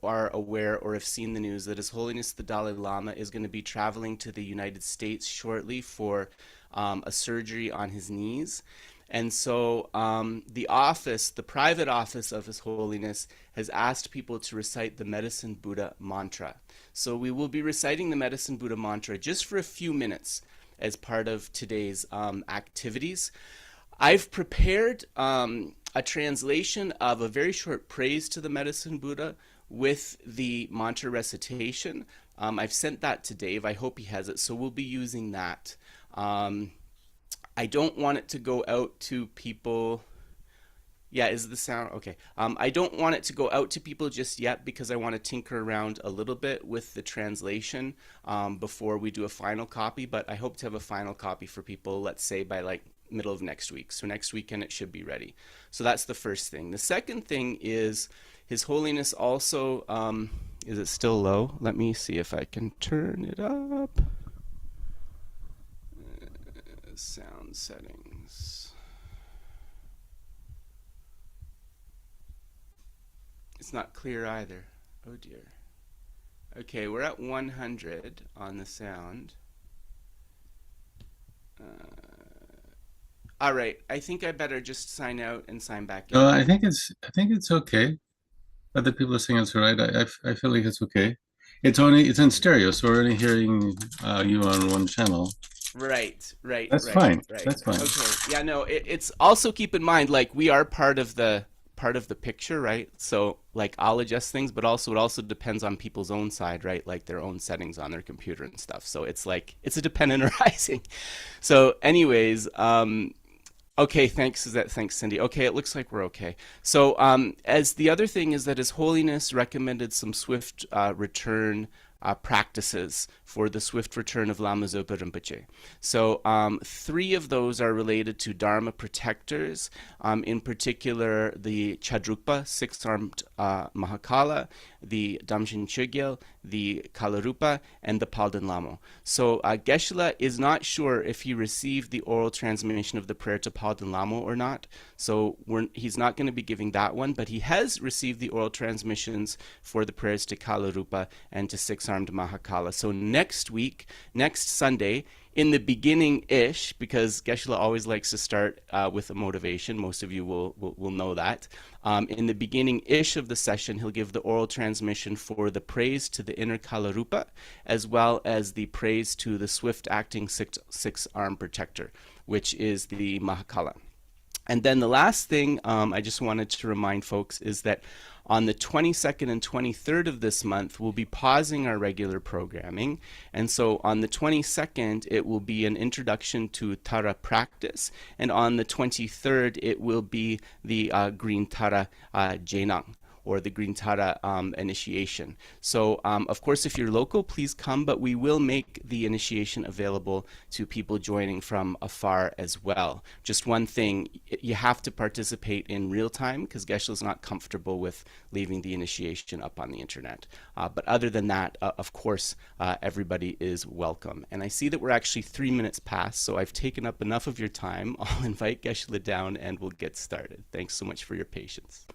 are aware or have seen the news that His Holiness the Dalai Lama is going to be traveling to the United States shortly for a surgery on his knees. And so the office, the private office of His Holiness, has asked people to recite the Medicine Buddha mantra. So we will be reciting the Medicine Buddha mantra just for a few minutes as part of today's activities. I've prepared a translation of a very short praise to the Medicine Buddha with the mantra recitation. I've sent that to Dave. I hope he has it. So we'll be using that. I don't want it to go out to people. Yeah, is the sound okay? I don't want it to go out to people just yet because I want to tinker around a little bit with the translation before we do a final copy. But I hope to have a final copy for people, let's say by like middle of next week. So next weekend it should be ready. So that's the first thing. The second thing is His Holiness also, is it still low? Let me see if I can turn it up. Sound settings. It's not clear either. Oh dear. Okay, we're at 100 on the sound. All right, I think I better just sign out and sign back No, in. I think it's okay. Other people are saying it's all right. I feel like it's okay. It's in stereo, so we're only hearing you on one channel. Right, right, That's right, fine. right. That's fine. Okay. Yeah, no, it's also keep in mind like we are part of the picture, right? So like I'll adjust things, but also it also depends on people's own side, right? Like their own settings on their computer and stuff. So it's like it's a dependent arising. So anyways, okay, thanks, Cindy. Okay, it looks like we're okay. So, as the other thing is that His Holiness recommended some swift return practices for the swift return of Lama Zopa Rinpoche. So, three of those are related to Dharma protectors, in particular the Chadrukpa, six-armed Mahakala, the Damshin Chogyal, the Kalarupa, and the Palden Lamo. So Geshe is not sure if he received the oral transmission of the prayer to Palden Lamo or not. So he's not going to be giving that one, but he has received the oral transmissions for the prayers to Kalarupa and to six-armed Mahakala. So next week, next Sunday, in the beginning-ish, because Geshe always likes to start with a motivation. Most of you will know that. In the beginning-ish of the session, he'll give the oral transmission for the praise to the inner Kalarupa, as well as the praise to the swift-acting six-arm protector, which is the Mahakala. And then the last thing I just wanted to remind folks is that on the 22nd and 23rd of this month, we'll be pausing our regular programming. And so on the 22nd, it will be an introduction to Tara practice. And on the 23rd, it will be the Green Tara Jainang, or the Green Tara initiation. So, of course, if you're local, please come, but we will make the initiation available to people joining from afar as well. Just one thing, you have to participate in real time because Geshe is not comfortable with leaving the initiation up on the internet. But other than that, of course, everybody is welcome. And I see that we're actually 3 minutes past, so I've taken up enough of your time. I'll invite Geshe down and we'll get started. Thanks so much for your patience.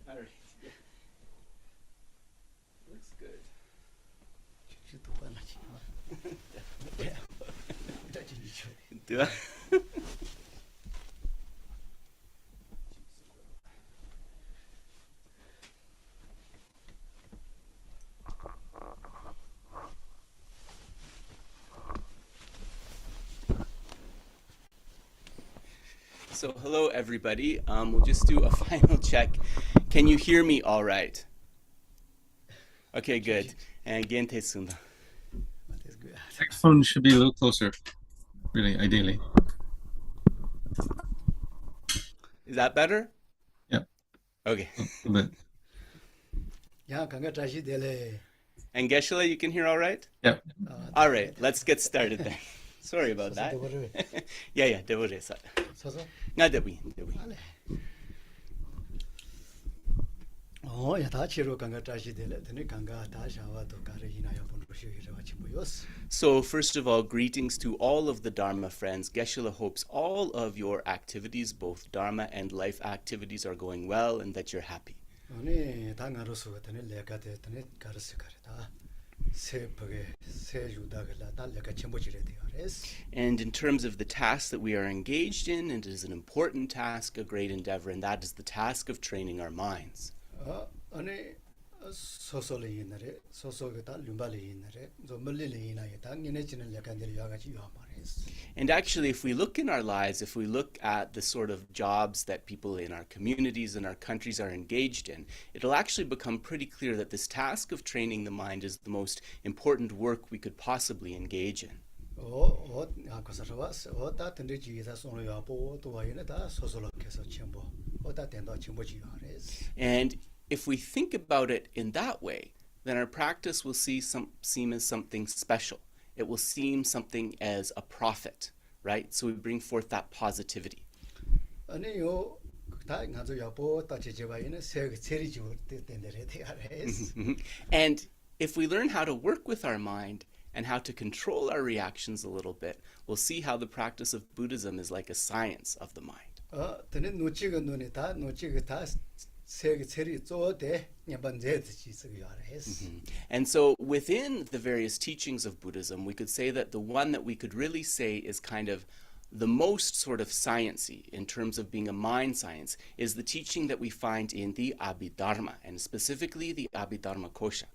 All right. Looks good. Yeah. So hello everybody. We'll just do a final check. Can you hear me all right? Okay, good. And gente sunda. Microphone should be a little closer, really, ideally. Is that better? Yeah. Okay. A bit. And Geshe, you can hear all right? Yeah. All right, let's get started then. Sorry about that. Yeah, devore sa. Nga dewi. So first of all, greetings to all of the Dharma friends. Geshe hopes all of your activities, both Dharma and life activities, are going well and that you're happy. And in terms of the task that we are engaged in, it is an important task, a great endeavor, and that is the task of training our minds. And actually, if we look in our lives, if we look at the sort of jobs that people in our communities and our countries are engaged in, it'll actually become pretty clear that this task of training the mind is the most important work we could possibly engage in. And if we think about it in that way, then our practice will seem as something special. It will seem something as a profit, right? So we bring forth that positivity. And if we learn how to work with our mind and how to control our reactions a little bit, we'll see how the practice of Buddhism is like a science of the mind. And so within the various teachings of Buddhism, we could say that the one that we could really say is kind of the most sort of sciencey in terms of being a mind science is the teaching that we find in the Abhidharma, and specifically the Abhidharma Kosha.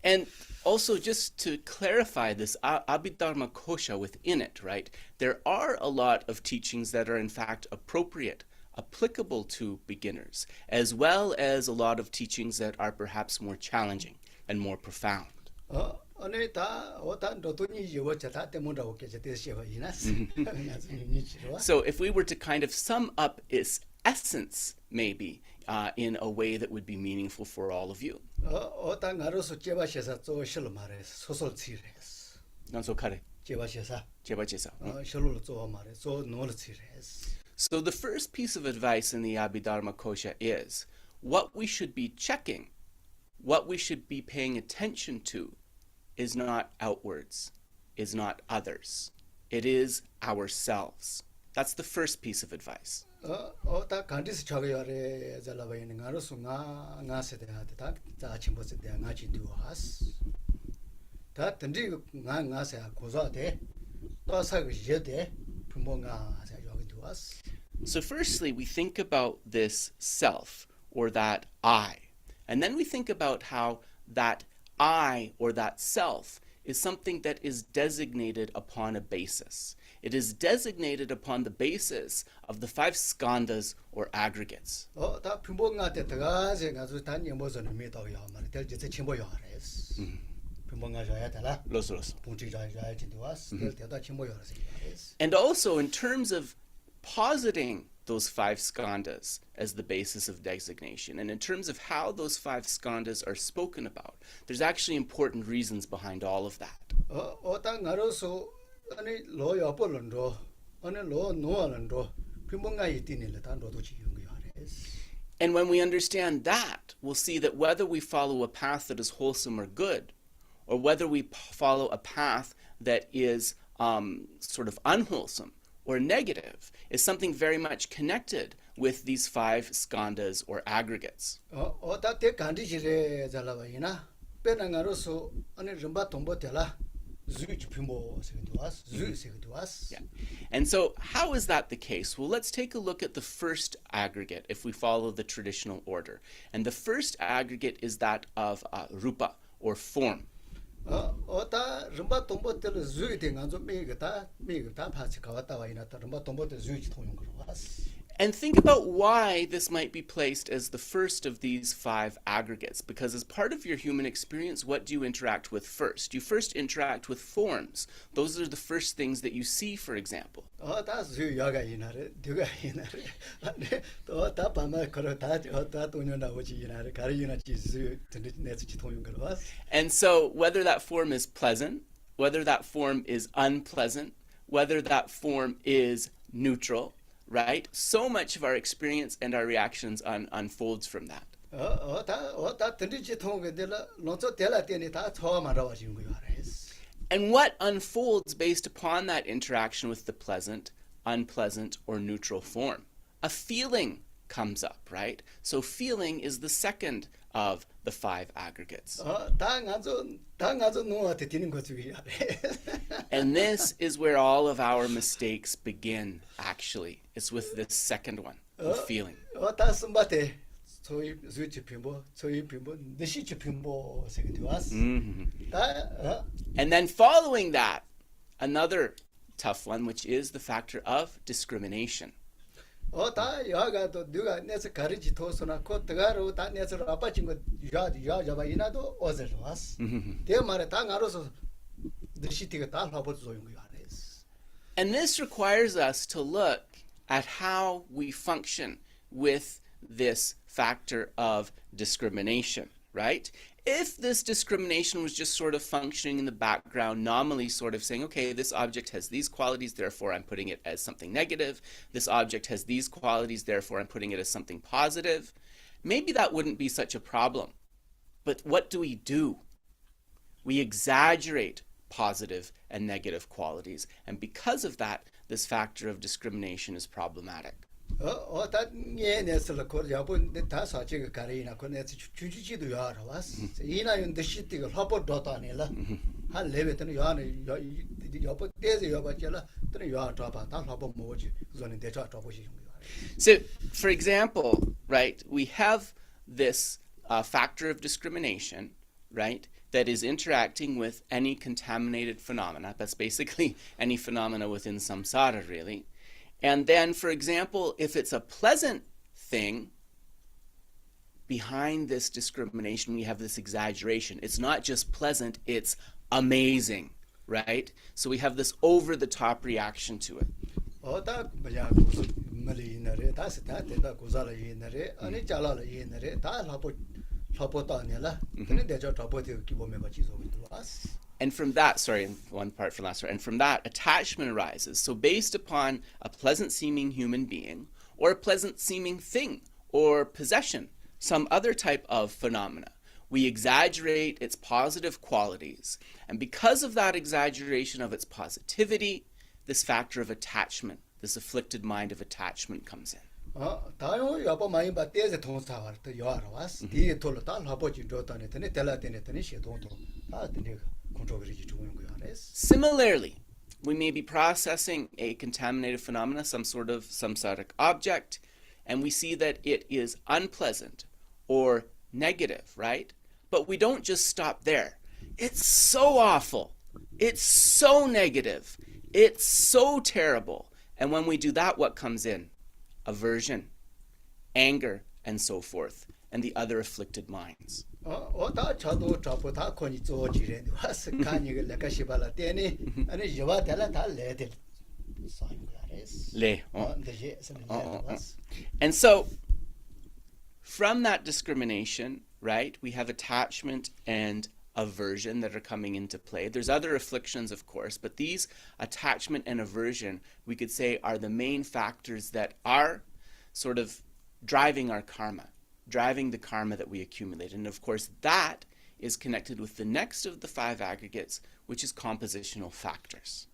And also, just to clarify this Abhidharma Kosha within it, right? There are a lot of teachings that are in fact appropriate, applicable to beginners, as well as a lot of teachings that are perhaps more challenging and more profound. So if we were to kind of sum up its essence, maybe, in a way that would be meaningful for all of you. So the first piece of advice in the Abhidharma Kosha is what we should be checking, what we should be paying attention to is not outwards, is not others. It is ourselves. That's the first piece of advice. So firstly, we think about this self, or that I. And then we think about how that I, or that self, is something that is designated upon a basis. It is designated upon the basis of the 5 skandhas, or aggregates. And also in terms of positing those 5 skandhas as the basis of designation, and in terms of how those 5 skandhas are spoken about, there's actually important reasons behind all of that. And when we understand that, we'll see that whether we follow a path that is wholesome or good, or whether we follow a path that is sort of unwholesome or negative, is something very much connected with these 5 skandhas or aggregates. Yeah. And so how is that the case? Well, let's take a look at the first aggregate if we follow the traditional order. And the first aggregate is that of rupa, or form. And think about why this might be placed as the first of these 5 aggregates. Because as part of your human experience, what do you interact with first? You first interact with forms. Those are the first things that you see, for example. And so whether that form is pleasant, whether that form is unpleasant, whether that form is neutral, right? So much of our experience and our reactions unfolds from that. And what unfolds based upon that interaction with the pleasant, unpleasant, or neutral form? A feeling comes up, right? So feeling is the second of the 5 aggregates. And this is where all of our mistakes begin, actually. It's with this second one, the feeling. And then following that, another tough one, which is the factor of discrimination. And this requires us to look at how we function with this factor of discrimination, right? If this discrimination was just sort of functioning in the background, nominally sort of saying, okay, this object has these qualities, therefore I'm putting it as something negative. This object has these qualities, therefore I'm putting it as something positive. Maybe that wouldn't be such a problem. But what do? We exaggerate positive and negative qualities. And because of that, this factor of discrimination is problematic. So, for example, right, we have this factor of discrimination, right, that is interacting with any contaminated phenomena. That's basically any phenomena within samsara, really. And then, for example, if it's a pleasant thing, behind this discrimination, we have this exaggeration. It's not just pleasant, it's amazing, right? So we have this over-the-top reaction to it. And from that, sorry, one part for last, and from that, attachment arises. So based upon a pleasant-seeming human being, or a pleasant-seeming thing, or possession, some other type of phenomena, we exaggerate its positive qualities. And because of that exaggeration of its positivity, this factor of attachment, this afflicted mind of attachment comes in. Similarly, we may be processing a contaminated phenomena, some sort of samsaric object, and we see that it is unpleasant or negative, right? But we don't just stop there. It's so awful. It's so negative. It's so terrible. And when we do that, what comes in? Aversion, anger, and so forth, and the other afflicted minds. And so, from that discrimination, right, we have attachment and aversion that are coming into play. There's other afflictions, of course, but these attachment and aversion, we could say, are the main factors that are sort of driving our karma, driving the karma that we accumulate. And of course, that is connected with the next of the five aggregates, which is compositional factors.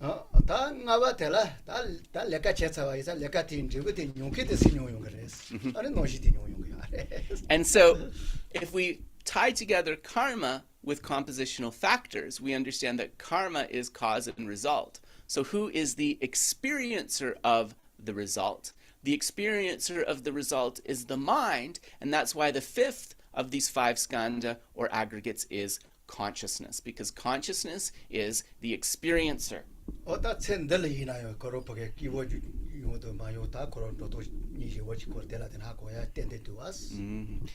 다 나와 될라 다 레카 체사와 이사 레카 팀 지고 된 용케데 신용용 그래서 아니 노시 된 용용이야. And so, if we tie together karma with compositional factors, we understand that karma is cause and result. So who is the experiencer of the result? The experiencer of the result is the mind, and that's why the fifth of these five skandha or aggregates is consciousness, because consciousness is the experiencer. 어다 첸들이나요. 거로보게 기워주 이모도 마요다 거로도 니시 워치 거텔라든 하고야 땐데도 왔어.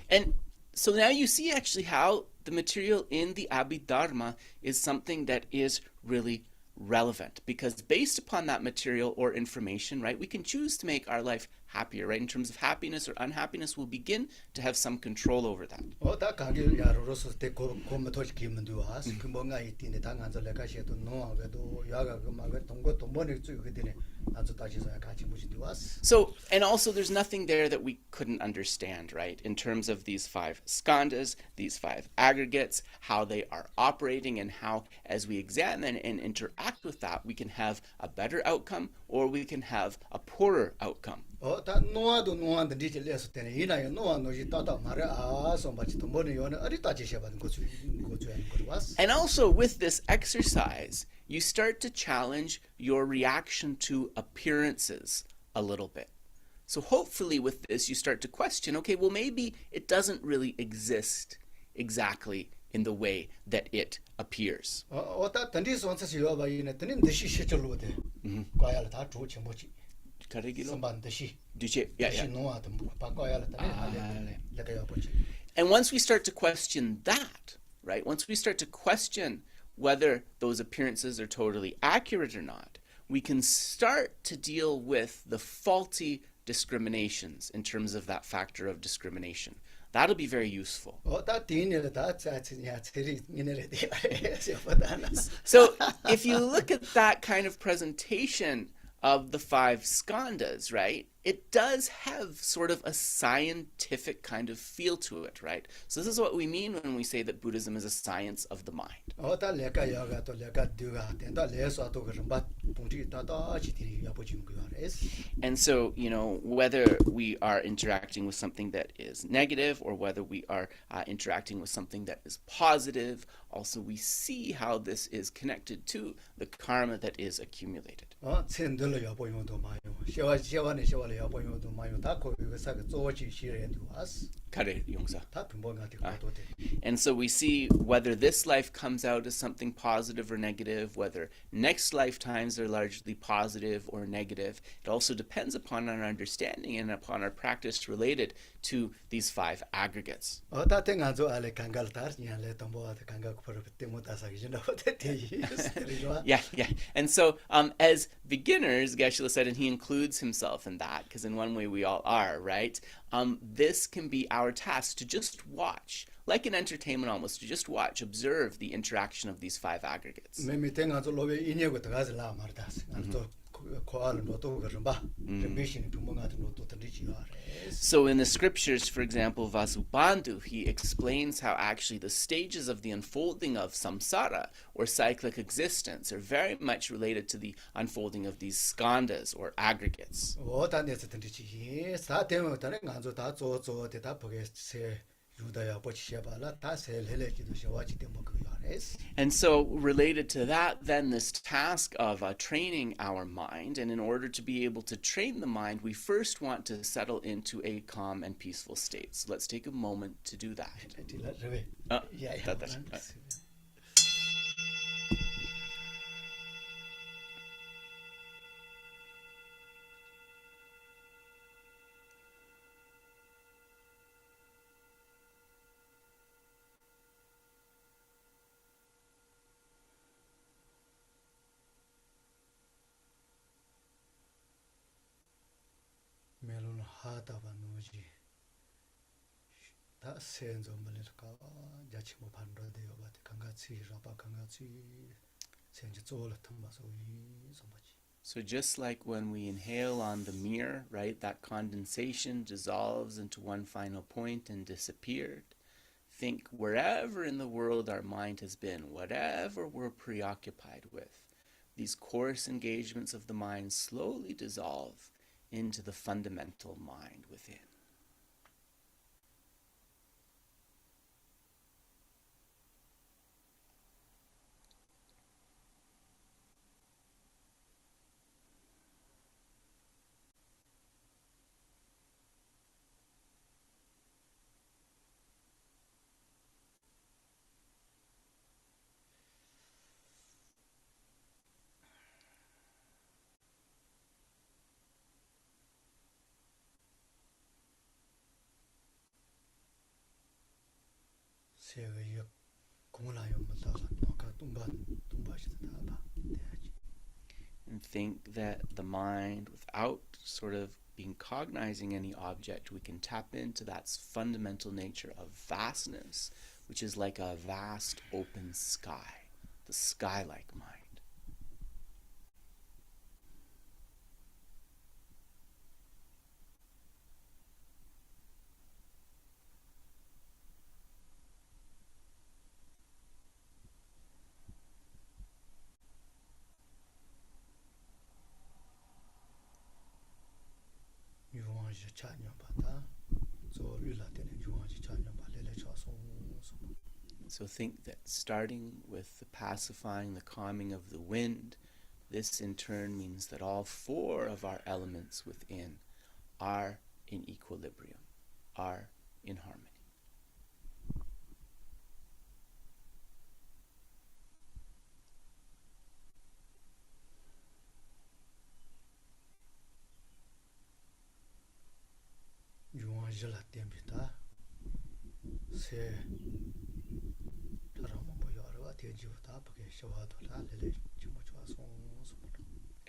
And so now you see actually how the material in the Abhidharma is something that is really relevant, because based upon that material or information, right, we can choose to make our life happier, right? In terms of happiness or unhappiness, we'll begin to have some control over that. 어다 가게 야로로서 때 고모토지 기면도 왔어. 그 뭔가 있는데 당한서 내가 시도 노하고도 야가 그 막에 동고도 머리 쭉 그되네. 아주 다시서 같이 무지도 왔어. So, and also there's nothing there that we couldn't understand, right? In terms of these five skandhas, these five aggregates, how they are operating, and how as we examine and interact with that, we can have a better outcome or we can have a poorer outcome. 다 노아도 노아한테 디텔레스 때네 이나요 노아 노지 따다 말에 손바치도 머리 요는 어디다지셔 받은 거주 거주 왔어. And also with this exercise, you start to challenge your reaction to appearances a little bit. So hopefully with this, you start to question, okay, well, maybe it doesn't really exist exactly in the way that it appears. 어다 던디스 원서시 요바 이네 던님 대시 시절로 돼. 과야를 다 좋지 뭐지. 선반듯이. Yeah. 노아도 바꿔야를 다 내가 요보지. And once we start to question that, right, once we start to question whether those appearances are totally accurate or not, we can start to deal with the faulty discriminations in terms of that factor of discrimination. That'll be very useful. So if you look at that kind of presentation of the five skandhas, right, it does have sort of a scientific kind of feel to it, right? So this is what we mean when we say that Buddhism is a science of the mind. And so, you know, whether we are interacting with something that is negative or whether we are interacting with something that is positive, also we see how this is connected to the karma that is accumulated. And so we see whether this life comes out as something positive or negative, whether next lifetimes are largely positive or negative. It also depends upon our understanding and upon our practice related to these five aggregates. Yeah. And so as beginners, Geshe said, and he includes himself in that, because in one way we all are, right? This can be our task to just watch, like an entertainment almost, to just watch, observe the interaction of these five aggregates. So in the scriptures, for example, Vasubandhu, he explains how actually the stages of the unfolding of samsara, or cyclic existence, are very much related to the unfolding of these skandhas, or aggregates. And so related to that, then, this task of training our mind, and in order to be able to train the mind, we first want to settle into a calm and peaceful state. So let's take a moment to do that. So just like when we inhale on the mirror, right, that condensation dissolves into one final point and disappeared. think wherever in the world our mind has been, whatever we're preoccupied with, these coarse engagements of the mind slowly dissolve into the fundamental mind within. And think that the mind, without sort of being cognizing any object, we can tap into that fundamental nature of vastness, which is like a vast open sky, the sky-like mind. So think that starting with the pacifying, the calming of the wind, this in turn means that all four of our elements within are in equilibrium, are in harmony.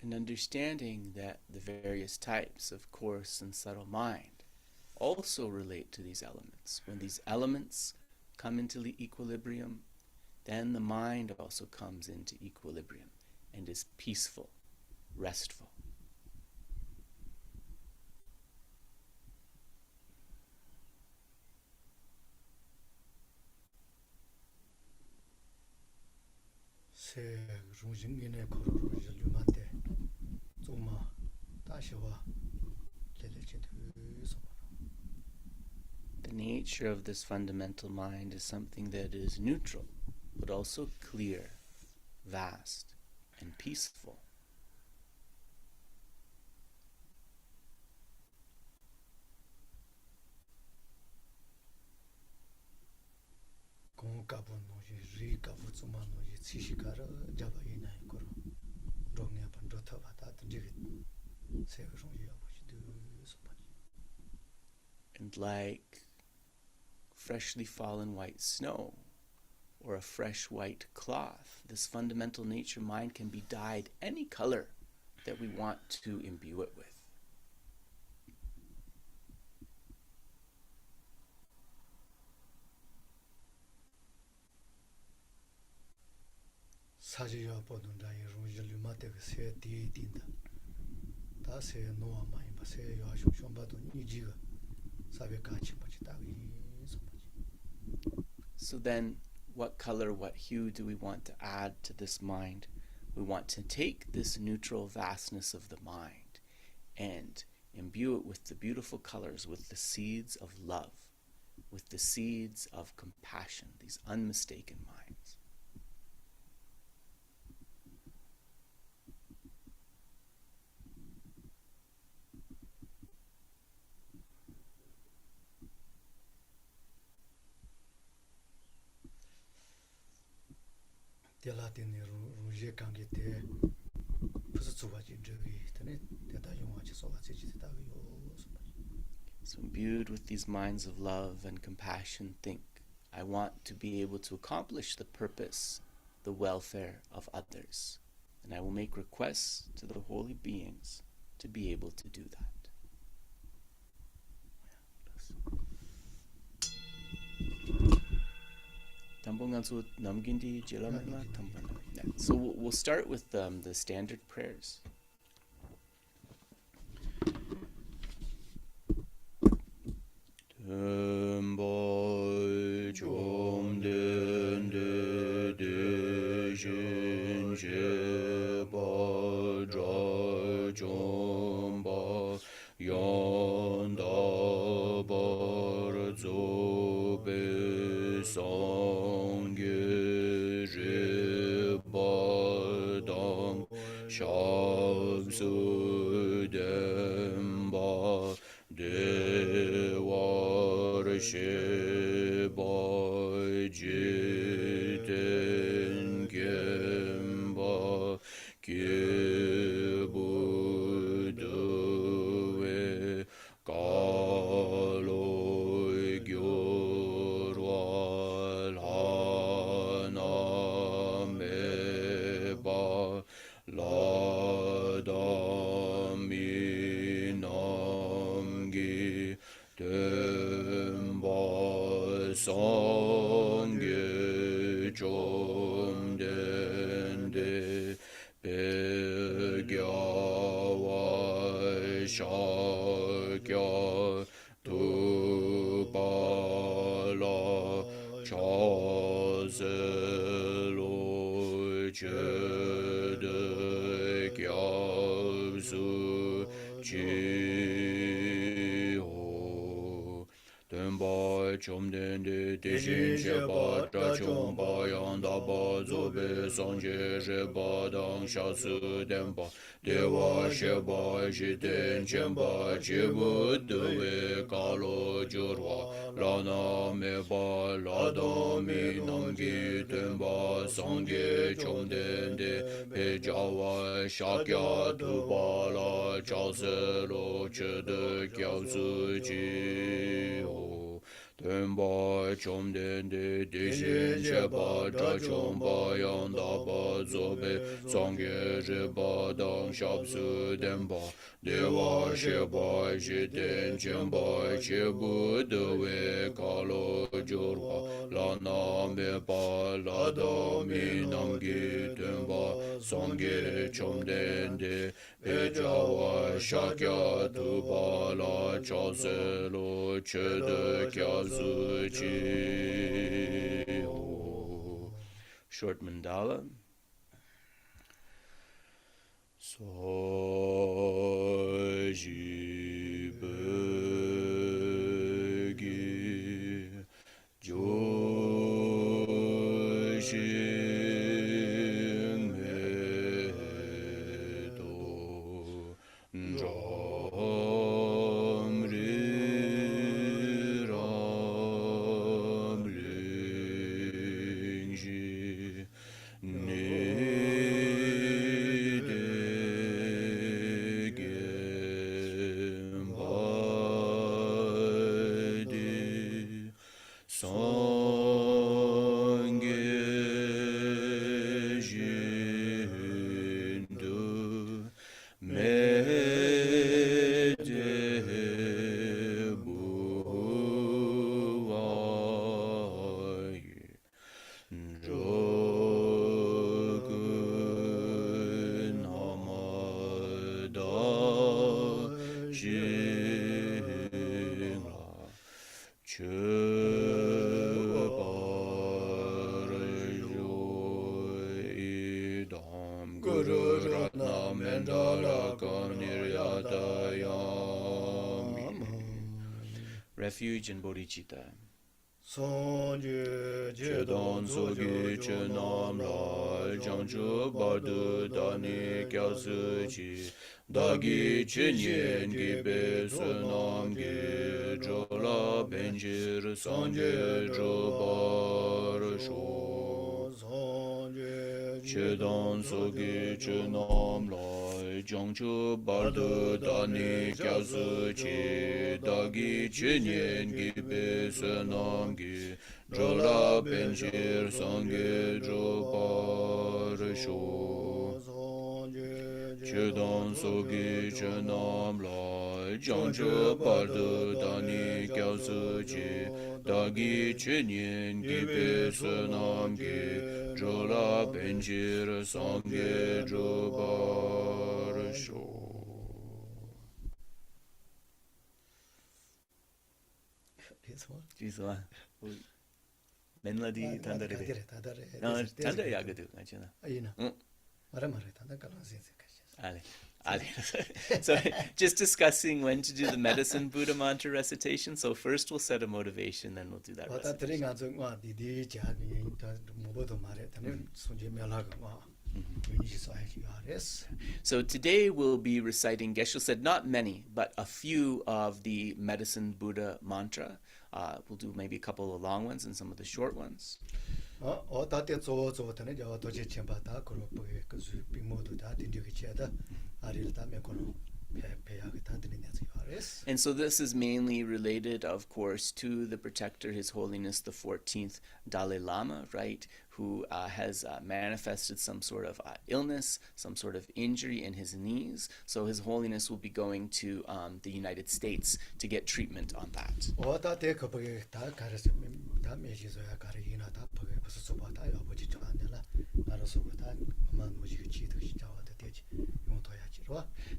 And understanding that the various types of coarse and subtle mind also relate to these elements. When these elements come into equilibrium, then the mind also comes into equilibrium and is peaceful, restful. The nature of this fundamental mind is something that is neutral, but also clear, vast, and peaceful. And like freshly fallen white snow or a fresh white cloth, this fundamental nature mind can be dyed any color that we want to imbue it with. So then, what color, what hue do we want to add to this mind? We want to take this neutral vastness of the mind and imbue it with the beautiful colors, with the seeds of love, with the seeds of compassion, these unmistaken minds. So imbued with these minds of love and compassion, think, I want to be able to accomplish the purpose, the welfare of others. And I will make requests to the holy beings to be able to do that. So we'll start with the standard prayers. chom den de shin she ba dra chom ba yon da bar zo be song ge je ba dam shab su dem ba de war she ba ji den gem ba ke bu do we ka lo gyor wal ha na me ba la da mi nam gi dem ba song ge chom den de pe gya wa sha kya tu pa la cha se lo che de kya su chi ho tenpa chom den de de shin she pa tra chom pa yang da pa zo be song je she pa dang sha su den pa de wa she pa shi ten chen pa chi bu du we ka lo jur wa la na me pa la da mi nam gi ten pa song ge chom den de pe ja wa sha kya tu pa la cha se lo che de kya su chi ho tenpa chom den de de shin she pa tra chom pa yang da pa zo be song ge je pa dang shab su den pa de wa she pa shi ten chen pa che bu de we ka lo jur pa la na me pa la da mi nam gi tenpa song ge chom den de pe ja wa sha kya tu pa la cha se lo che de kya su chi ho. Short mandala. So ji be gi jo shi me do ram ri ram ling ji ni de gem ba di song ge jin du me de bu wa Jogun Namada Jingla Chubar Idam Guru Ratna Mendala Niryata Yami. Refuge in Bodhicitta. Chedan sogi chenam la jangchu bardu dani kya su chi dagi chenyen gi be sunam gi jola benjir sanje jobar sho Chedan sogi chenam la jangchu bardu dani kya su chi dagi chenyen gi be sunam gi jola benjir sanje jobar sho Chedan sogi chenam la jangchu bardu dani kya su chi dagi chenyen gi be sunam gi jola benjir sanje jobar sho. This one. This one. 멜로디 단다르데. 단다 야거든 아니잖아. 아이나. 말아 단다 갈라지. Ale. So just discussing when to do the medicine Buddha mantra recitation. So first we'll set a motivation, then we'll do that recitation. So today we'll be reciting, Geshe said, not many, but a few of the medicine Buddha mantra. We'll do maybe a couple of long ones and some of the short ones. And so this is mainly related, of course, to the protector, His Holiness the 14th Dalai Lama, right, who has manifested some sort of illness, some sort of injury in his knees. So His Holiness will be going to the United States to get treatment on that.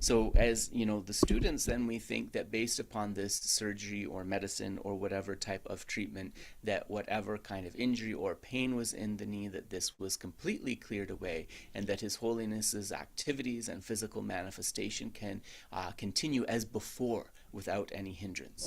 So as you know, the students, then we think that based upon this surgery or medicine or whatever type of treatment, that whatever kind of injury or pain was in the knee, that this was completely cleared away, and that His Holiness's activities and physical manifestation can continue as before without any hindrance.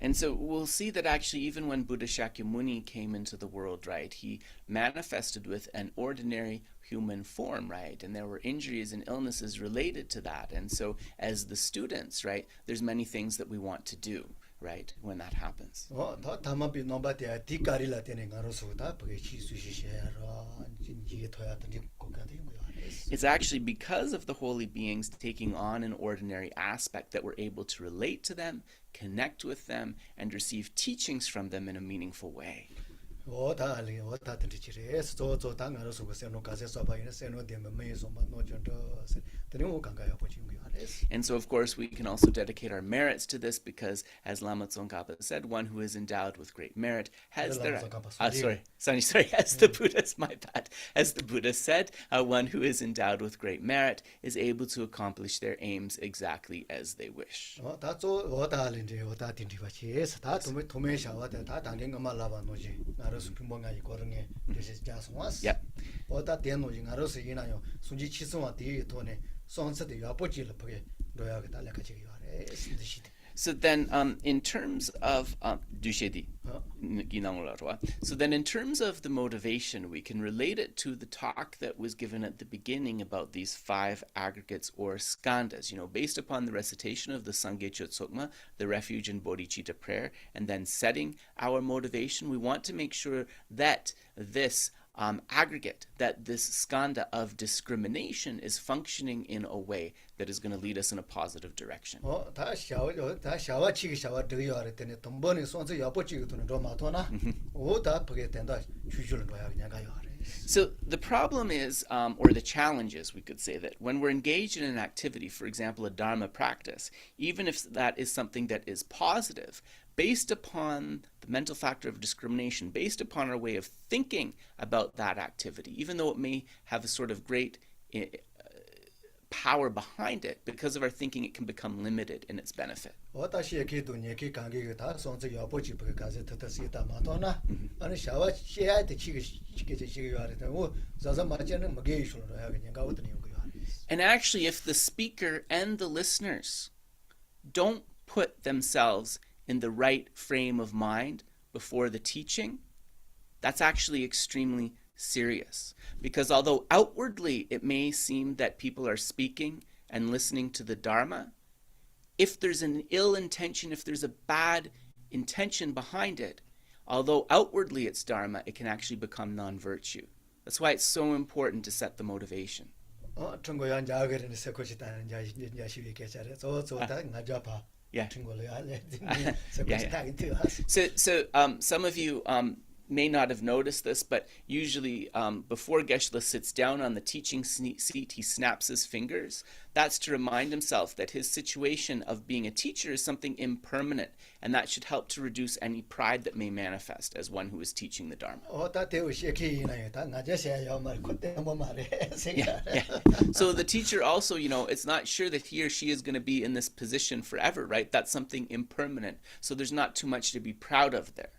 And so we'll see that actually even when Buddha Shakyamuni came into the world, right, he manifested with an ordinary human form, right, and there were injuries and illnesses related to that. And so as the students, right, there's many things that we want to do, right, when that happens. It's actually because of the holy beings taking on an ordinary aspect that we're able to relate to them, connect with them, and receive teachings from them in a meaningful way. And so, of course, we can also dedicate our merits to this because, as Lama Tsongkhapa said, one who is endowed with great merit has as the Buddha's, my bad. As the Buddha said, one who is endowed with great merit is able to accomplish their aims exactly as they wish. Yep. So then, in terms of the motivation, we can relate it to the talk that was given at the beginning about these 5 aggregates or skandhas. You know, based upon the recitation of the Sangye Chotsukma, the refuge and bodhicitta prayer, and then setting our motivation, we want to make sure that this aggregate, that this skandha of discrimination is functioning in a way that is going to lead us in a positive direction. So the problem is, or the challenge is, we could say, that when we're engaged in an activity, for example, a Dharma practice, even if that is something that is positive, based upon the mental factor of discrimination, based upon our way of thinking about that activity, even though it may have a sort of great power behind it, because of our thinking, it can become limited in its benefit. And actually, if the speaker and the listeners don't put themselves in the right frame of mind before the teaching, that's actually extremely serious. Because although outwardly it may seem that people are speaking and listening to the Dharma, if there's an ill intention, if there's a bad intention behind it, although outwardly it's Dharma, it can actually become non-virtue. That's why it's so important to set the motivation. Yeah. So some of you may not have noticed this, but usually before Geshe sits down on the teaching seat, he snaps his fingers. That's to remind himself that his situation of being a teacher is something impermanent, and that should help to reduce any pride that may manifest as one who is teaching the Dharma. So the teacher also, it's not sure that he or she is going to be in this position forever, right? That's something impermanent. So there's not too much to be proud of there.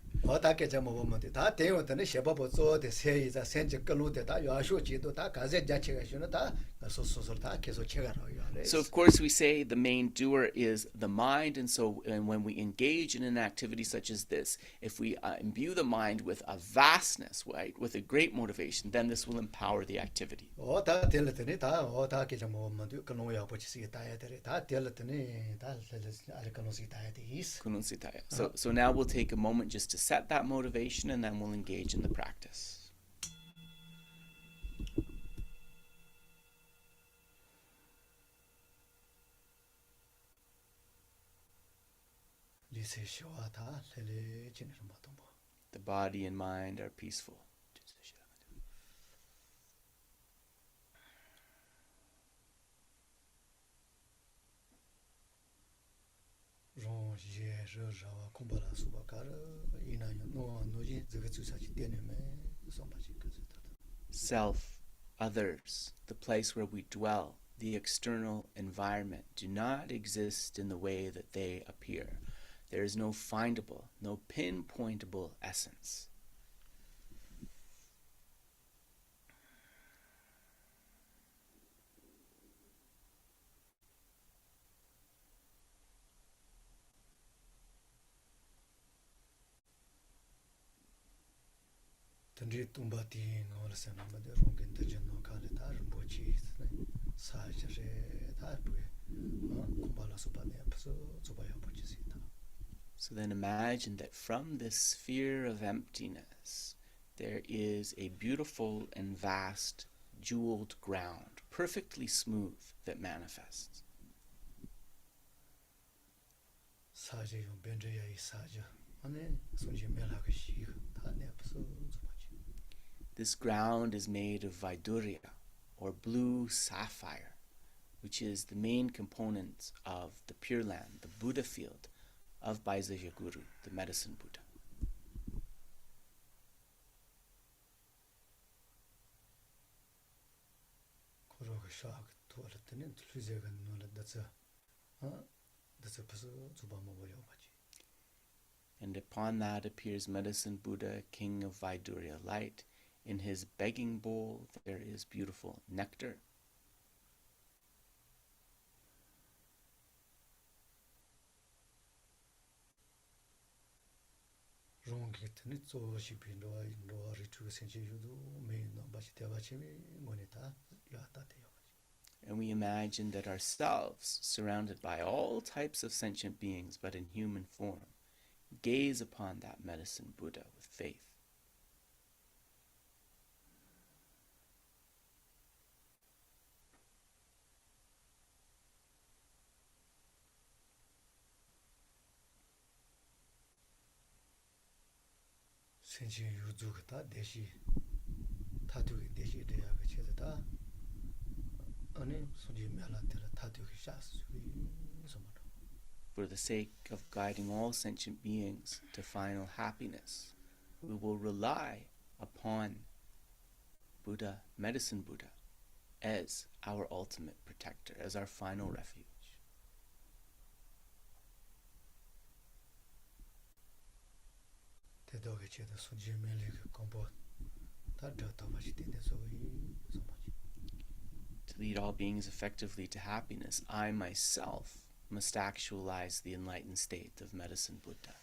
So of course we say the main doer is the mind, and when we engage in an activity such as this, if we imbue the mind with a vastness, right, with a great motivation, then this will empower the activity. So now we'll take a moment just to set that motivation, and then we'll engage in the practice. The body and mind are peaceful. Self, others, the place where we dwell, the external environment do not exist in the way that they appear. There is no findable, no pinpointable essence. So then imagine that from this sphere of emptiness, there is a beautiful and vast jeweled ground, perfectly smooth, that manifests. This ground is made of Vaidurya, or blue sapphire, which is the main component of the Pure Land, the Buddha field of Baisajya Guru, the medicine Buddha. And upon that appears medicine Buddha, king of Vaidurya light. In his begging bowl there is beautiful nectar. And we imagine that ourselves, surrounded by all types of sentient beings but in human form, gaze upon that medicine Buddha with faith. For the sake of guiding all sentient beings to final happiness, we will rely upon Buddha, medicine Buddha, as our ultimate protector, as our final refuge. To lead all beings effectively to happiness, I myself must actualize the enlightened state of medicine Buddha.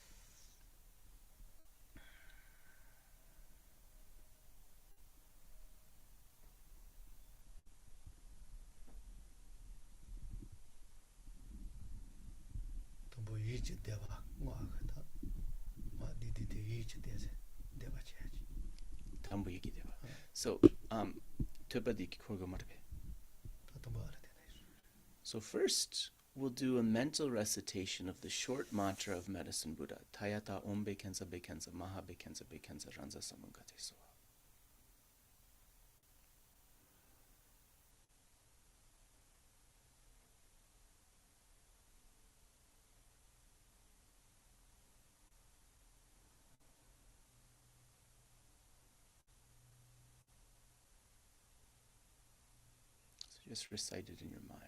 So, so first, we'll do a mental recitation of the short mantra of Medicine Buddha. Tayata Ombe Kenza Bekenza Maha Bekenza Bekenza Ranza Samungate Soa. Just recite it in your mind.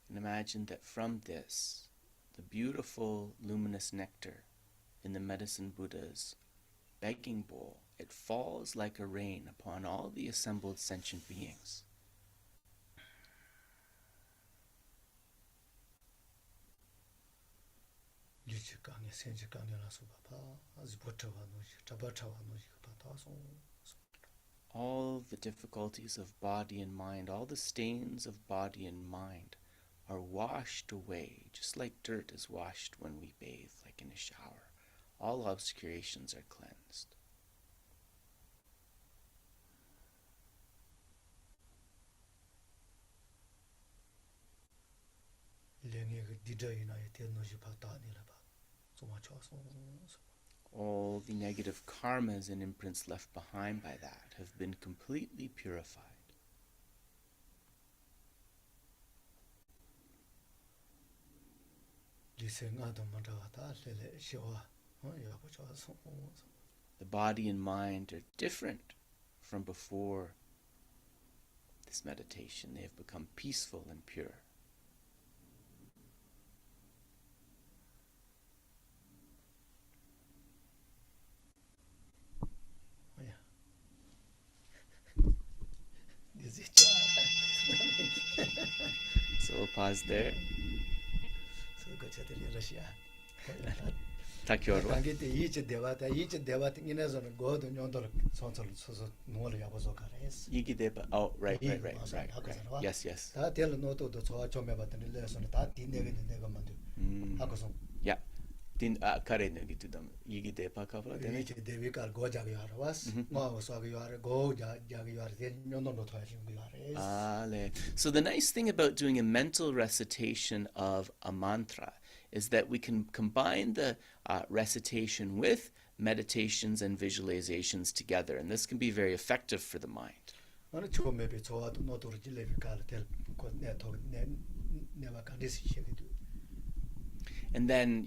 And imagine that from this, the beautiful luminous nectar in the Medicine Buddha's begging bowl, it falls like a rain upon all the assembled sentient beings. All the difficulties of body and mind, all the stains of body and mind are washed away, just like dirt is washed when we bathe, like in a shower. All obscurations are cleansed. All the negative karmas and imprints left behind by that have been completely purified. The body and mind are different from before this meditation. They have become peaceful and pure. So we'll pause there. Takiorwa. Yigidepa. Oh, right. Yes. Yeah. Din kare nugi tudam. Yigidepa kavla dene. So the nice thing about doing a mental recitation of a mantra is that we can combine the recitation with meditations and visualizations together, and this can be very effective for the mind. And then,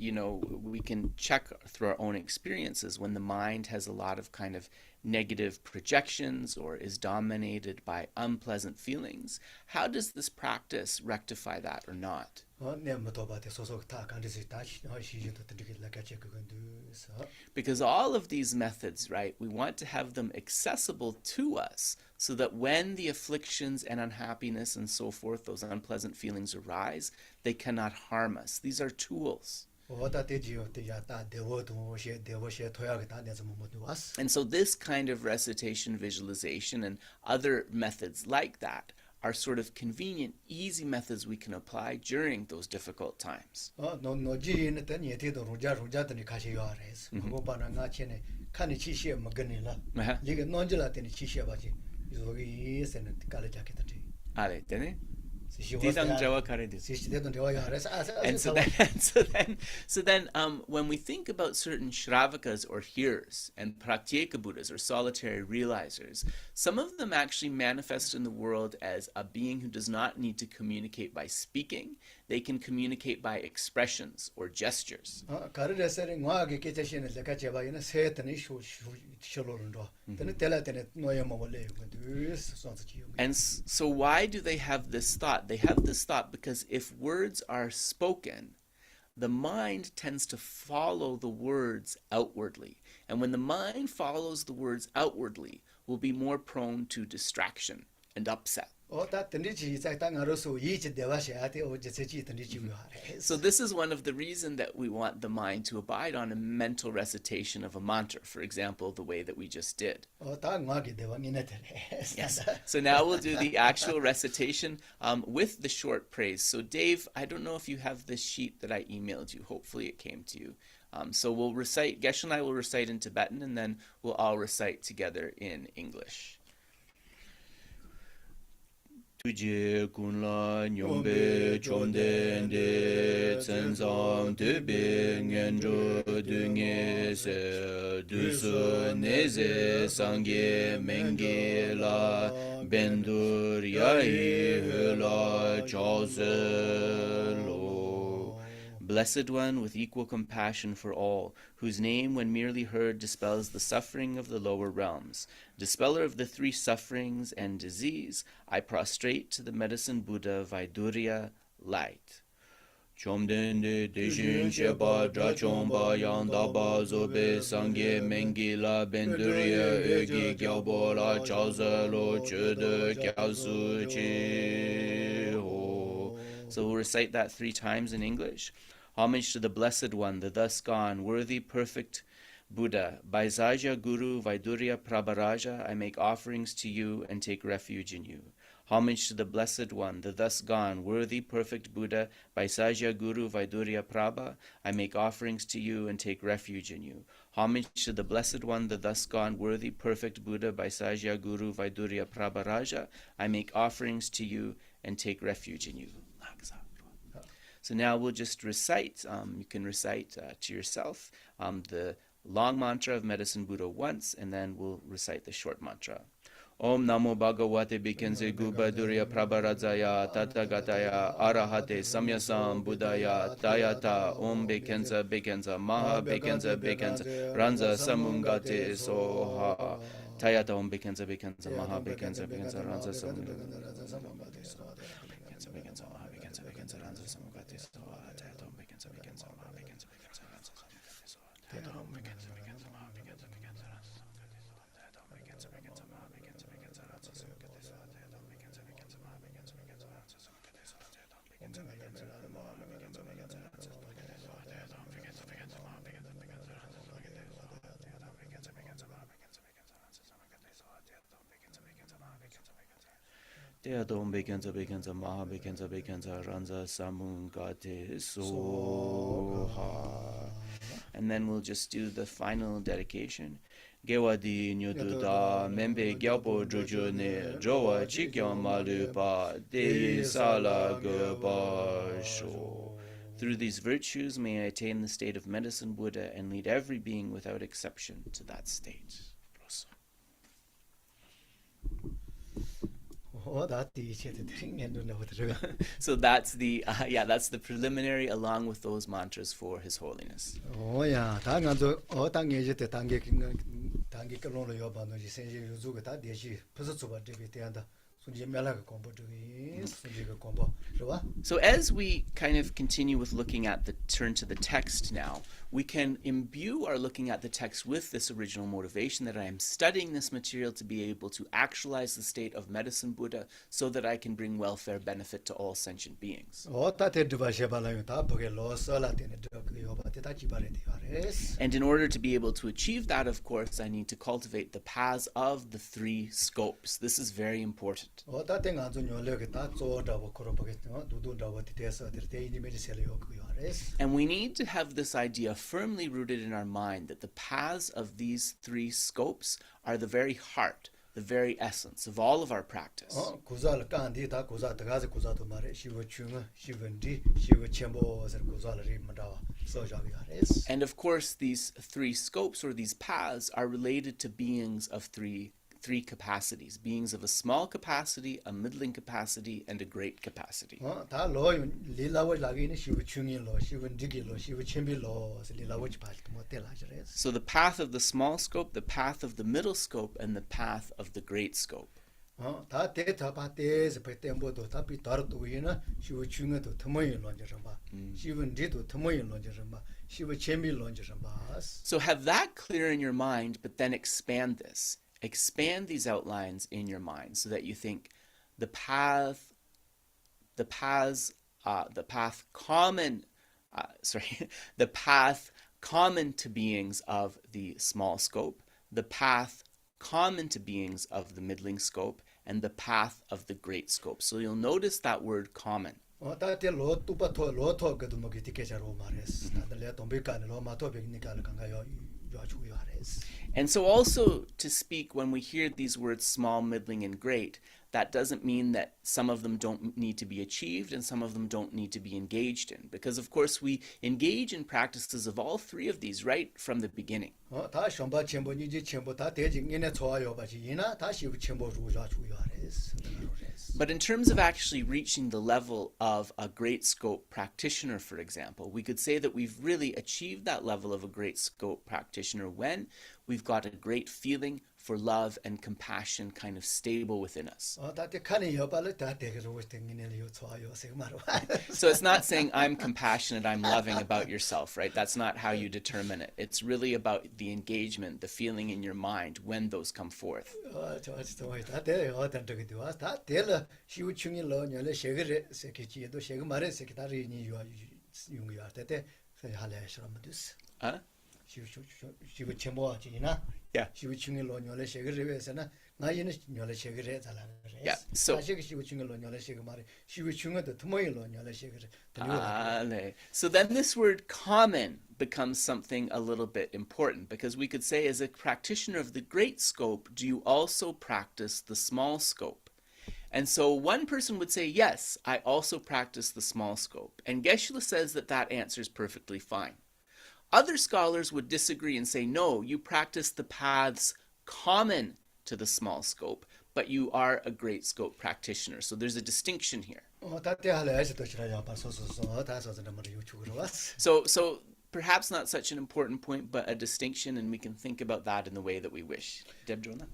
we can check through our own experiences when the mind has a lot of kind of negative projections or is dominated by unpleasant feelings. How does this practice rectify that or not? Because all of these methods, right, we want to have them accessible to us so that when the afflictions and unhappiness and so forth, those unpleasant feelings arise, they cannot harm us. These are tools. And so this kind of recitation, visualization, and other methods like that are sort of convenient, easy methods we can apply during those difficult times. And so then when we think about certain Shravakas or hearers and Pratyeka Buddhas or solitary realizers, some of them actually manifest in the world as a being who does not need to communicate by speaking. They can communicate by expressions or gestures. And so why do they have this thought? They have this thought because if words are spoken, the mind tends to follow the words outwardly. And when the mind follows the words outwardly, we'll be more prone to distraction and upset. So this is one of the reasons that we want the mind to abide on a mental recitation of a mantra, for example, the way that we just did. Yes. So now we'll do the actual recitation with the short praise. So Dave, I don't know if you have this sheet that I emailed you. Hopefully it came to you. So we'll recite, Geshe and I will recite in Tibetan, and then we'll all recite together in English. Tuje kunla nyombe chomden de tsenzam tebe ngenjo dunge se dusu neze sangye menge la bendur yai hula chaze lo. Blessed One, with equal compassion for all, whose name, when merely heard, dispels the suffering of the lower realms, dispeller of the three sufferings and disease, I prostrate to the medicine Buddha Vaidurya light. Chomden de dejin sheba drachomba yandaba zobe sangye mengila bendurya egi gyabola chazalo chede kyasu chi ho. So we'll recite that 3 times in English. Homage to the Blessed One, the thus gone, worthy, perfect Buddha. By Saja Guru Vaidurya Prabharaja, I make offerings to you and take refuge in you. Homage to the Blessed One, the thus gone, worthy, perfect Buddha. By Saja Guru Vaidurya Prabha, I make offerings to you and take refuge in you. Homage to the Blessed One, the thus gone, worthy, perfect Buddha. By Saja Guru Vaidurya Prabharaja, I make offerings to you and take refuge in you. So now we'll just recite, you can recite to yourself the long mantra of Medicine Buddha once, and then we'll recite the short mantra. Om Namo Bhagavate Bhikkhense Gubadurya Prabharadzaya Tathagataya Arahate Samyasam Buddhaya Tayata Om Bhikkhensa Bhikkhensa Maha Bhikkhensa Bhikkhensa Ranza Samungate Soha Tayata Om Bhikkhensa Bhikkhensa Maha Bhikkhensa Bhikkhensa Ranza Samungate Soha Bhikkhensa Bhikkhensa Maha Bhikkhensa Bhikkhensa Ranza Samungate Soha Tayata Om Bhikkhensa Bhikkhensa Maha Bhikkhensa Bhikkhensa Ranza Samungate Soha Tayata Om Bhikkhensa Bhikkhensa Maha Bhikkhensa Bhikkhensa Ranza Samungate Soha Tayata Om Bhikkhensa Bhikkhensa Maha Bhikkhensa Bhikkhensa Ranza Samungate Soha Tayata Om Bhikkhensa Bhikkhensa Maha Bhikkhensa Bhikkhensa Ranza Samungate Soha Tayata Om Bhikkhensa Bhikkhensa Maha Bhikkhensa Bhikkhensa Ranza Samungate Soha Tayata Om Bhikkhensa Bhikkhensa Maha Bhikkhensa Bhikkhensa Ranza Samungate Soha Tayata Om Bhikkhensa Bhikkhensa Maha Bhikkhensa Bhikkhensa Ranza Samungate Soha Tayata Om Bhikkhensa Bhikkhensa Maha Bhikkhensa Bhikkhensa Tayata Om Bhikkhensa Bhikkhensa Maha Bhikkhensa Bhikkhensa Ranza Samungate Soha. And then we'll just do the final dedication. Gewadi nyututa membe gyapo jojo ne jowa chikyon malupa deyi sala gopa sho. Through these virtues may I attain the state of medicine Buddha and lead every being without exception to that state. So that's the that's the preliminary along with those mantras for His Holiness. Oh yeah, 당한저 당에 이제 단계 결론을 여반도 이제 생제 유주가 다 대시 부서주바 되게 대한다. So as we kind of continue with looking at turn to the text now, we can imbue our looking at the text with this original motivation that I am studying this material to be able to actualize the state of medicine Buddha so that I can bring welfare benefit to all sentient beings. And in order to be able to achieve that, of course, I need to cultivate the paths of the 3 scopes. This is very important. And we need to have this idea firmly rooted in our mind that the paths of these 3 scopes are the very heart, the very essence of all of our practice. And of course, these 3 scopes or these paths are related to beings of three capacities, beings of a small capacity, a middling capacity, and a great capacity. So the path of the small scope, the path of the middle scope, and the path of the great scope. So have that clear in your mind, but then expand this. Expand these outlines in your mind so that you think the path common to beings of the small scope, the path common to beings of the middling scope, and the path of the great scope. So you'll notice that word common. 다때 로 뚜바토 로토 그도 뭐 기티케자로 말했어. 다들 동백간 로 마토 백니까 강가요 요주요 하레스. And so also to speak when we hear these words small, middling, and great, that doesn't mean that some of them don't need to be achieved and some of them don't need to be engaged in. Because of course we engage in practices of all three of these right from the beginning. 다 셴바 쳔보 니지 쳔보 다 대징인에 좋아요 바지 이나 다시 쳔보 주요 하레스. But in terms of actually reaching the level of a great scope practitioner, for example, we could say that we've really achieved that level of a great scope practitioner when we've got a great feeling for love and compassion kind of stable within us. 다때 칸이 여발을 다 대게로 땡기네 요 좋아요 세마로. So it's not saying I'm compassionate, I'm loving about yourself, right? That's not how you determine it. It's really about the engagement, the feeling in your mind when those come forth. 좋아. 다때 어떤 적이 되와 다 때라 시우충이 러녀를 셰그레 세키지도 셰그 말에 세키다리니 유용이야. 때때 할래 사람들. 시우 쳔보지나. Yeah. 시우충이 러녀를 셰그레에서나 나이는 녀를 셰그레 잘하는 그래. Yeah. So 시우충이 러녀를 셰그 말에 시우충은 더모이 러녀를 셰그레. So then this word common becomes something a little bit important, because we could say, as a practitioner of the great scope, do you also practice the small scope? And so one person would say, yes, I also practice the small scope. And Geshe says that that answer is perfectly fine. Other scholars would disagree and say, no, you practice the paths common to the small scope, but you are a great scope practitioner. So there's a distinction here. So perhaps not such an important point, but a distinction, and we can think about that in the way that we wish. Deb Jonah?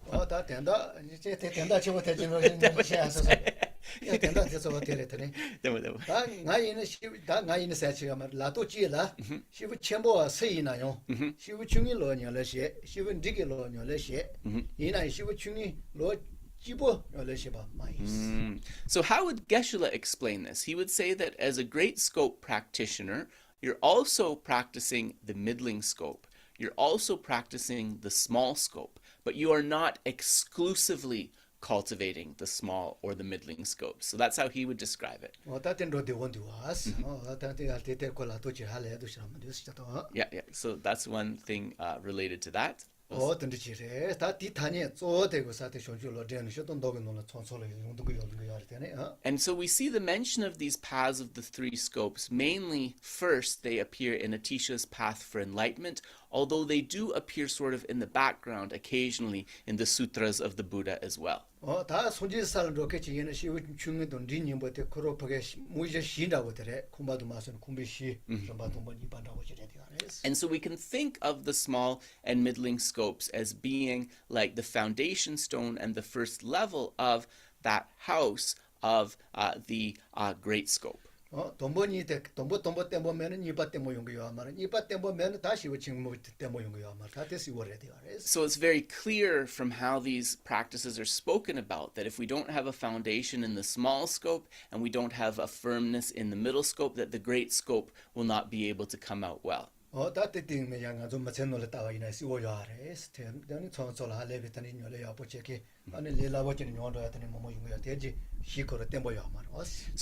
So how would Geshe explain this? He would say that as a great scope practitioner, you're also practicing the middling scope. You're also practicing the small scope, but you are not exclusively cultivating the small or the middling scope. So that's how he would describe it. Yeah. So that's one thing related to that. And so we see the mention of these paths of the three scopes. Mainly, first, they appear in Atisha's path for enlightenment, although they do appear sort of in the background occasionally in the sutras of the Buddha as well. And so we can think of the small and middling scopes as being like the foundation stone and the first level of that house of the great scope. So it's very clear from how these practices are spoken about that if we don't have a foundation in the small scope and we don't have a firmness in the middle scope, that the great scope will not be able to come out well. So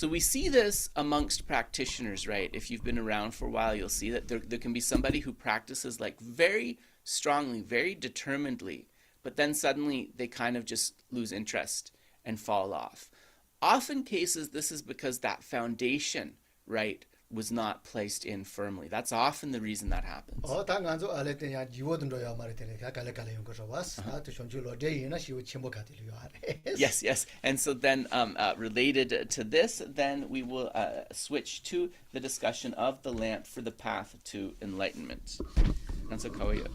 we see this amongst practitioners, right? If you've been around for a while, you'll see that there can be somebody who practices like very strongly, very determinedly, but then suddenly they kind of just lose interest and fall off. Often cases, this is because that foundation, right, was not placed in firmly. That's often the reason that happens. Yes. And so then related to this, then we will switch to the discussion of the lamp for the path to enlightenment. And so Kawaya.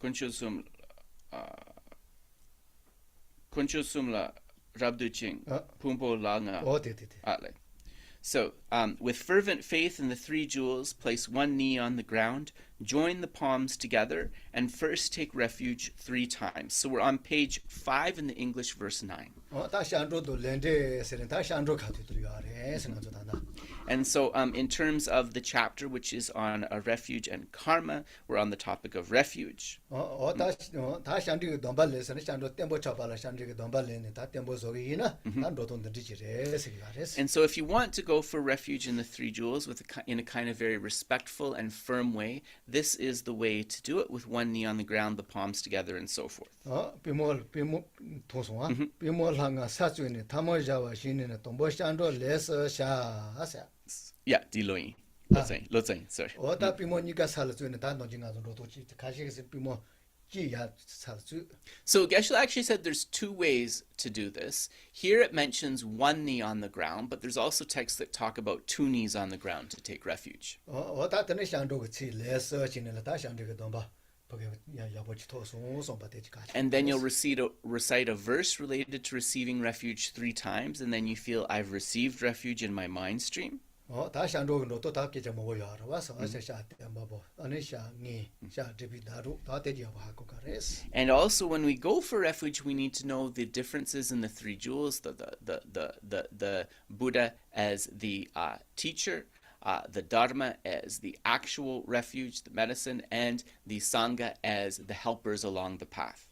Kunchusum la rabduching pumpo langa. So, with fervent faith in the three jewels, place one knee on the ground, join the palms together, and first take refuge 3 times. So we're on page 5 in the English, verse 9. And so in terms of the chapter which is on refuge and karma, we're on the topic of refuge. 다 샹디가 돈발레서는 샹도 템보 잡발라 샹디가 돈발레네 다 템보 속이나 난 로톤데 지레스 기가레스. And so if you want to go for refuge in the three jewels in a kind of very respectful and firm way, this is the way to do it, with one knee on the ground, the palms together, and so forth. 비몰 통송아 비몰항아 사주네 타모자와 신네 돈보 샹도 레서 샤하사. Yeah, Diloyi. Lozeng, sorry. 오다 비모니가 살주네 다 노징아도 로토치 가시게서 비모 지야 살주. So Geshe actually said there's two ways to do this. Here it mentions one knee on the ground, but there's also texts that talk about two knees on the ground to take refuge. 오다 때는 샹도 그치 레서 신네 다 샹디가 돈바. And then you'll recite a verse related to receiving refuge 3 times, and then you feel I've received refuge in my mind stream. And also when we go for refuge, we need to know the differences in the three jewels, the Buddha as the teacher, the Dharma as the actual refuge, the medicine, and the Sangha as the helpers along the path.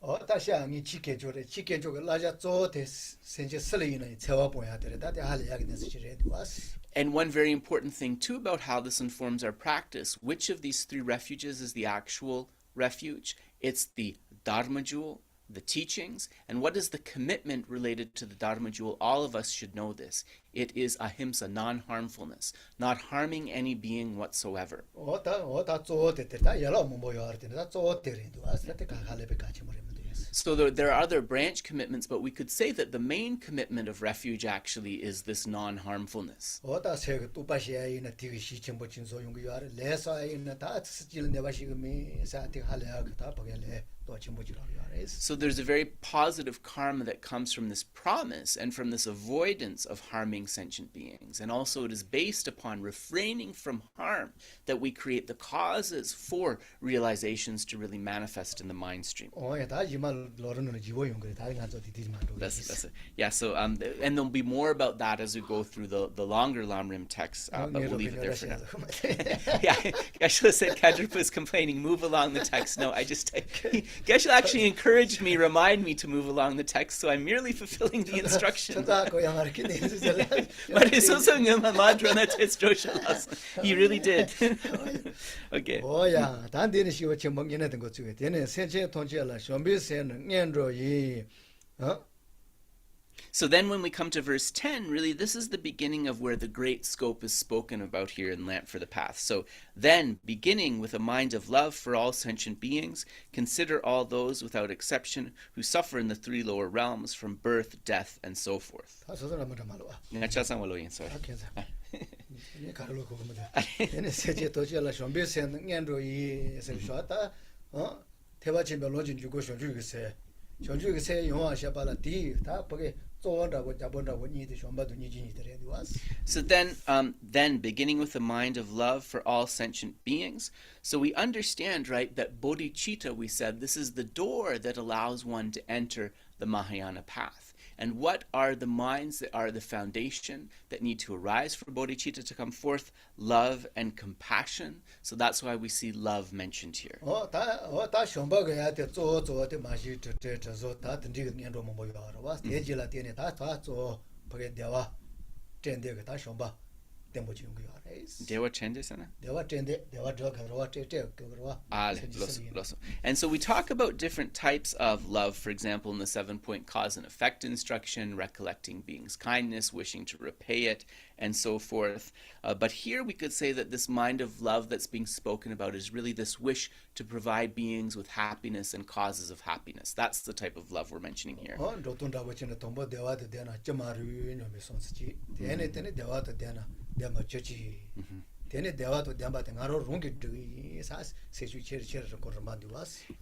And one very important thing too about how this informs our practice, which of these 3 refuges is the actual refuge? It's the Dharma jewel, the teachings, and what is the commitment related to the Dharma jewel? All of us should know this. It is ahimsa, non-harmfulness, not harming any being whatsoever. So there are other branch commitments, but we could say that the main commitment of refuge actually is this non-harmfulness. So there's a very positive karma that comes from this promise and from this avoidance of harming sentient beings. And also it is based upon refraining from harm that we create the causes for realizations to really manifest in the mind stream. That's it. Yeah, so and there'll be more about that as we go through the longer Lamrim text, but we'll leave it there for now. Yeah, Geshe said Kadrupa is complaining, move along the text. No, Geshe actually encouraged me, remind me to move along the text, so I'm merely fulfilling the instruction. He really did. Okay. So then when we come to verse 10, really this is the beginning of where the great scope is spoken about here in Lamp for the Path. So then, beginning with a mind of love for all sentient beings, consider all those without exception who suffer in the 3 lower realms from birth, death, and so forth. So then beginning with a mind of love for all sentient beings, so we understand, right, that bodhicitta, we said, this is the door that allows one to enter the Mahayana path. And what are the minds that are the foundation that need to arise for bodhicitta to come forth? Love and compassion. So that's why we see love mentioned here. Dewa chende sana? And so we talk about different types of love, for example, in the 7-point cause and effect instruction, recollecting beings' kindness, wishing to repay it, and so forth. But here we could say that this mind of love that's being spoken about is really this wish to provide beings with happiness and causes of happiness. That's the type of love we're mentioning here.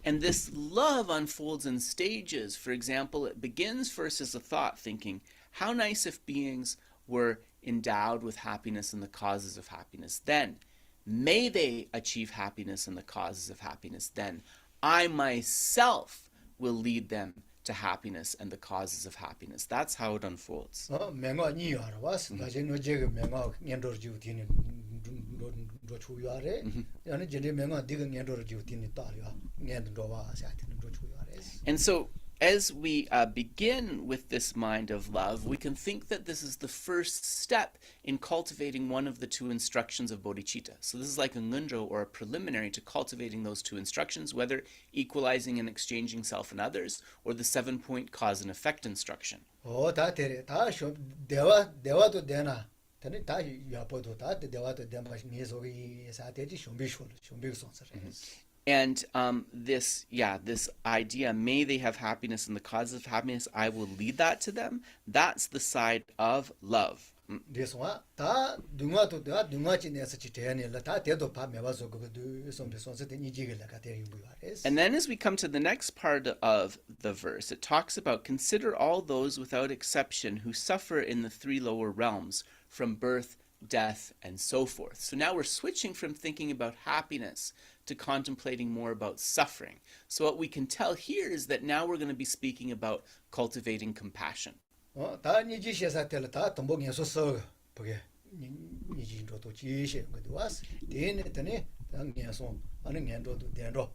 And this love unfolds in stages. For example, it begins first as a thought, thinking, how nice if beings were endowed with happiness and the causes of happiness. Then, may they achieve happiness and the causes of happiness. Then, I myself will lead them to happiness and the causes of happiness. That's how it unfolds. 맹어 니야라 와스 나제노 제가 맹어 년도를 주티니 로 추야래 야네 제네 맹어 디가 년도를 주티니 따려 년도 와 사티니 로 추야래. And so as we begin with this mind of love, we can think that this is the first step in cultivating one of the two instructions of bodhicitta. So this is like a ngundro, or a preliminary to cultivating those two instructions, whether equalizing and exchanging self and others, or the 7-point cause and effect instruction. 다 데레 다쇼 대화도 되나 되네 다 야포도 다 대화도 되마 니소기 사테지 숑비쇼 손서래. And this idea, may they have happiness and the causes of happiness, I will lead that to them. That's the side of love. 데소와 다 둥와도 다 둥와치네서 지테야니라 다 대도 파 메바서 그도 손서데 니지게라 가테리 부야레스. And then as we come to the next part of the verse, it talks about consider all those without exception who suffer in the 3 lower realms from birth, death, and so forth. So now we're switching from thinking about happiness to contemplating more about suffering. So what we can tell here is that now we're going to be speaking about cultivating compassion. 다 니지시사텔 다 동봉에서 그게 니지로도 지시 거도 왔어. 데네테네 당년소 아는 년도도 된로.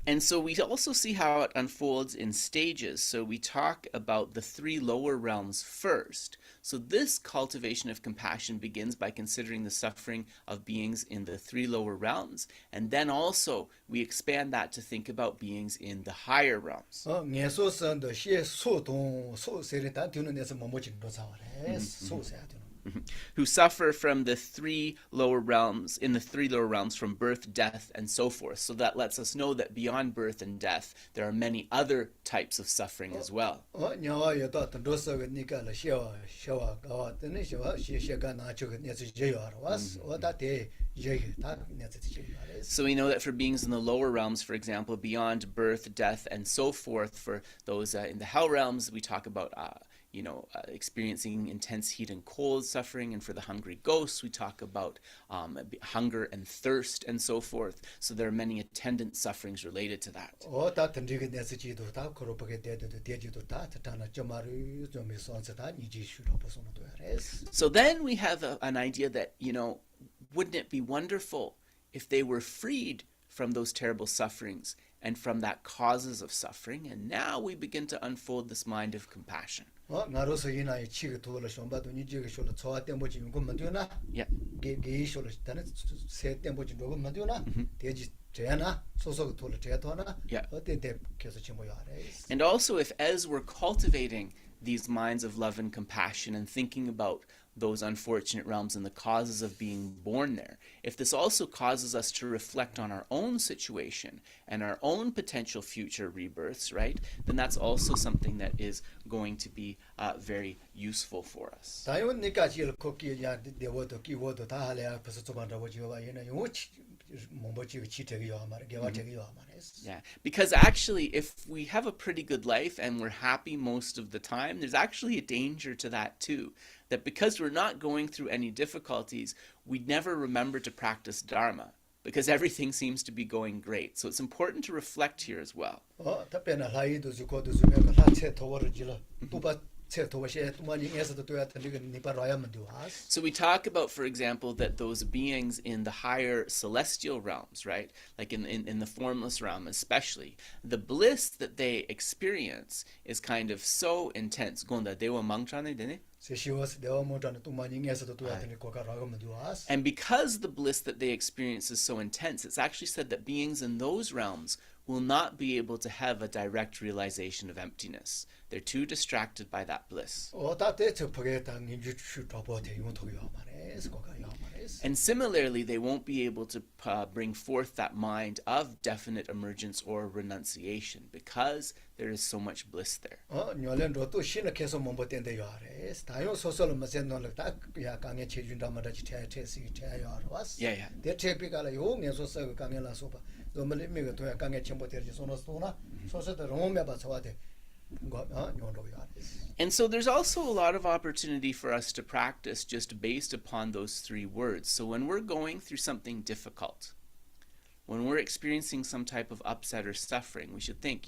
And so we also see how it unfolds in stages. So we talk about the 3 lower realms first. So this cultivation of compassion begins by considering the suffering of beings in the 3 lower realms. And then also we expand that to think about beings in the higher realms. Who suffer from the 3 lower realms, in the 3 lower realms from birth, death, and so forth. So that lets us know that beyond birth and death, there are many other types of suffering as well. So we know that for beings in the lower realms, for example, beyond birth, death, and so forth, for those in the hell realms, we talk about experiencing intense heat and cold suffering, and for the hungry ghosts we talk about hunger and thirst and so forth. So there are many attendant sufferings related to that. So then we have an idea that, wouldn't it be wonderful if they were freed from those terrible sufferings and from that causes of suffering? And now we begin to unfold this mind of compassion. Yeah. Yeah. And also, if as we're cultivating these minds of love and compassion and thinking about those unfortunate realms and the causes of being born there, if this also causes us to reflect on our own situation and our own potential future rebirths, right, then that's also something that is going to be very useful for us. Yeah, because actually if we have a pretty good life and we're happy most of the time, there's actually a danger to that too. That because we're not going through any difficulties, we never remember to practice Dharma, because everything seems to be going great. So it's important to reflect here as well. So we talk about, for example, that those beings in the higher celestial realms, right, like in the formless realm especially, the bliss that they experience is kind of so intense. And because the bliss that they experience is so intense, it's actually said that beings in those realms will not be able to have a direct realization of emptiness. They're too distracted by that bliss. And similarly, they won't be able to bring forth that mind of definite emergence or renunciation because there is so much bliss there. Yeah. And so there's also a lot of opportunity for us to practice just based upon those 3 words. So when we're going through something difficult, when we're experiencing some type of upset or suffering, we should think,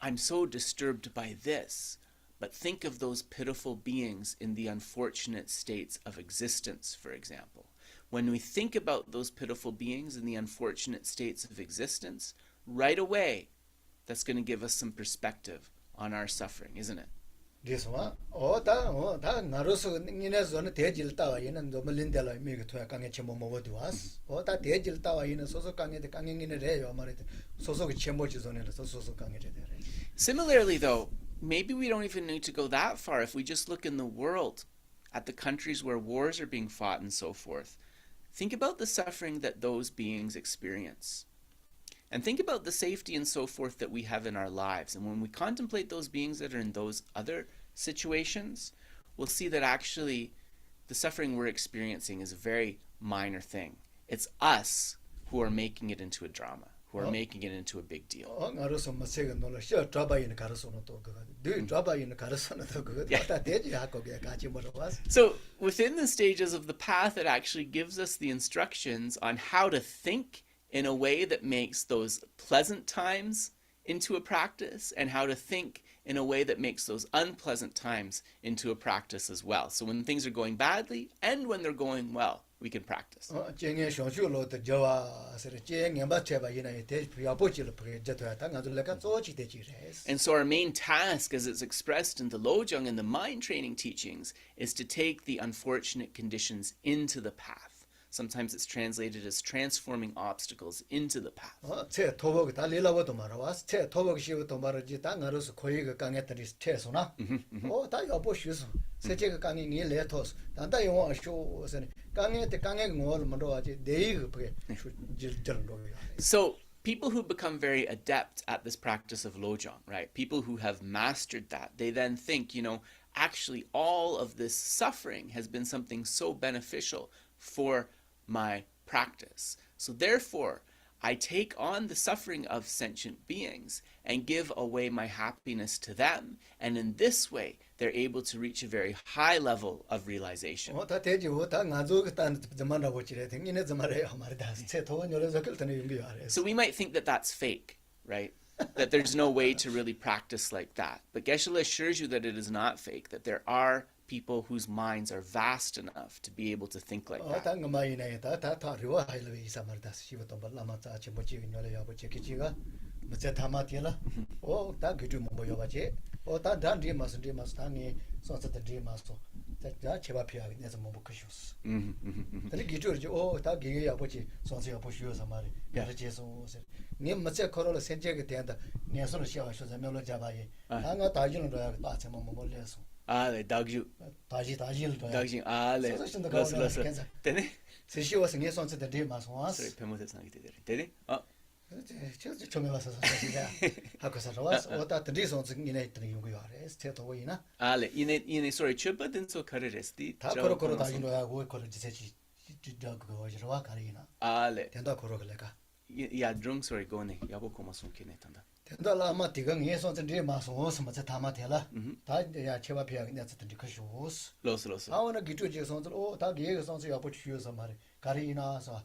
I'm so disturbed by this, but think of those pitiful beings in the unfortunate states of existence, for example. When we think about those pitiful beings in the unfortunate states of existence, right away, that's going to give us some perspective on our suffering, isn't it? This one, 다 나로서 니네서는 대질다와 이는 너무 린델라 미가 토야 강에 첨모 먹어도 왔. 다 대질다와 이는 소소 강에 강행이네 래요 말이다. 소소가 첨모지 전에서 소소 강에 래. Similarly, though, maybe we don't even need to go that far. If we just look in the world at the countries where wars are being fought and so forth, think about the suffering that those beings experience. And think about the safety and so forth that we have in our lives. And when we contemplate those beings that are in those other situations, we'll see that actually the suffering we're experiencing is a very minor thing. It's us who are making it into a drama, who are making it into a big deal. 나로서 마세가 놀라 셔 드라바이는 가르소는 또 그거. 네 드라바이는 가르소는 또 그거. 다 대지 하고 같이 물어봤어. So within the stages of the path, it actually gives us the instructions on how to think in a way that makes those pleasant times into a practice, and how to think in a way that makes those unpleasant times into a practice as well. So when things are going badly and when they're going well, we can practice. 쟁에 쇼슈로도 저와 서로 쟁에 맞춰봐 이나에 대 야보지를 보게 저도야 당아들 내가 쪼지 되지래. And so our main task, as it's expressed in the Lojong and the mind training teachings, is to take the unfortunate conditions into the path. Sometimes it's translated as transforming obstacles into the path. 제 토복 다 릴라고도 말아왔어. 제 토복 시부터 말하지 당아로서 거기가 강했더니 최소나. 다 여보시서. 세제가 강이 니 레토스. 단다 영어 쇼서니 강에 때 강에 뭘 말아와지 내가 그게 질질로. So people who become very adept at this practice of Lojong, right? People who have mastered that, they then think, actually all of this suffering has been something so beneficial for my practice. So therefore, I take on the suffering of sentient beings and give away my happiness to them. And in this way, they're able to reach a very high level of realization. 다 되지 다 나조가 단 저만하고 지래 등이네 저말해요 말이다. 제 도원 열어서 그때는 용기하래. So we might think that that's fake, right? That there's no way to really practice like that. But Geshe assures you that it is not fake, that there are people whose minds are vast enough to be able to think like that. 당마이네 다 리와 하일로 이사 말다. 시부터 라마 자치 뭐지 녀래 야고 제키지가 뭐제 타마티라. 다 그주 뭐 여바지. 다 단디 마스디 마스타니 소서데 디마스. 다 제바 피하게 내서 뭐 그쇼스. 근데 기주르지 다 기게 야고지 소서 야보시요서 말이. 야서 제소 니 뭐제 코로를 센제게 된다. 내서는 시와서 자면로 잡아이. 당가 다지는 거야. 다 제가 뭐 몰래서. Ale, dagju. 다지를 둬. Dagju, ale. Loss. Tene? 세시와서 내 손에다 대마서 왔어. Sorry, pemotes nang ite tene? 저 처음에 와서 사실이야. 하고서 왔어. 왔다 드리 손에 이내 있던 용기 와래. 스테도 보이나? Ale, ine sorry, chupa den so kareresti. 다 코로 다지는 하고 코로 지세지 그거 와지러 와 가리나. Ale. 된다 코로 그래가. Ya drunk sorry gone. Yabo koma son kene tanda. 된다 라마 디가 내 손에 대마서 와서 맞아 타마텔라. 다야 제바 피하 내가 듣는 그쇼스. Los. 아우나 기초지 손에 다 기계 손에 야보 치유서 말이. 가리나서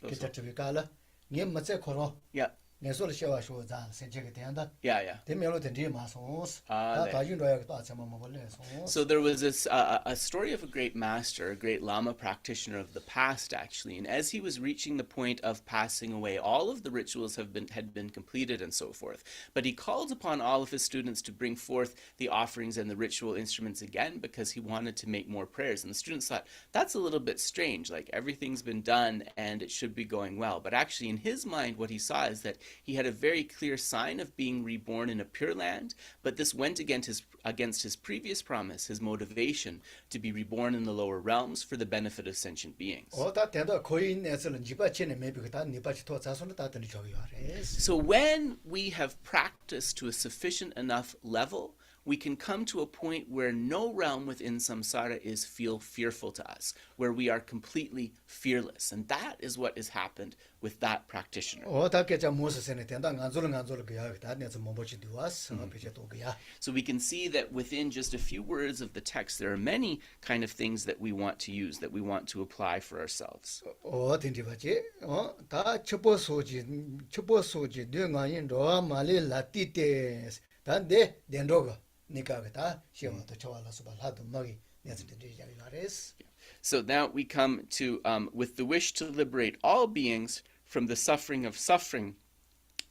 기타트비 깔라. 니 맞아 코로. Yeah. 내소를 셔와쇼 자 센제게 된다. Yeah. 대면로 된지 마소스. Ah, 다 다준로야 또 아침에 먹을래. So there was this a story of a great master, a great Lama practitioner of the past, actually. And as he was reaching the point of passing away, all of the rituals had been completed and so forth. But he called upon all of his students to bring forth the offerings and the ritual instruments again because he wanted to make more prayers. And the students thought, that's a little bit strange. Like everything's been done and it should be going well. But actually in his mind, what he saw is that he had a very clear sign of being reborn in a pure land, but this went against his previous promise, his motivation to be reborn in the lower realms for the benefit of sentient beings. So when we have practiced to a sufficient enough level we can come to a point where no realm within samsara is feel fearful to us, where we are completely fearless. And that is what has happened with that practitioner. So we can see that within just a few words of the text, there are many kind of things that we want to use, that we want to apply for ourselves. So now we come to, with the wish to liberate all beings from the suffering of suffering,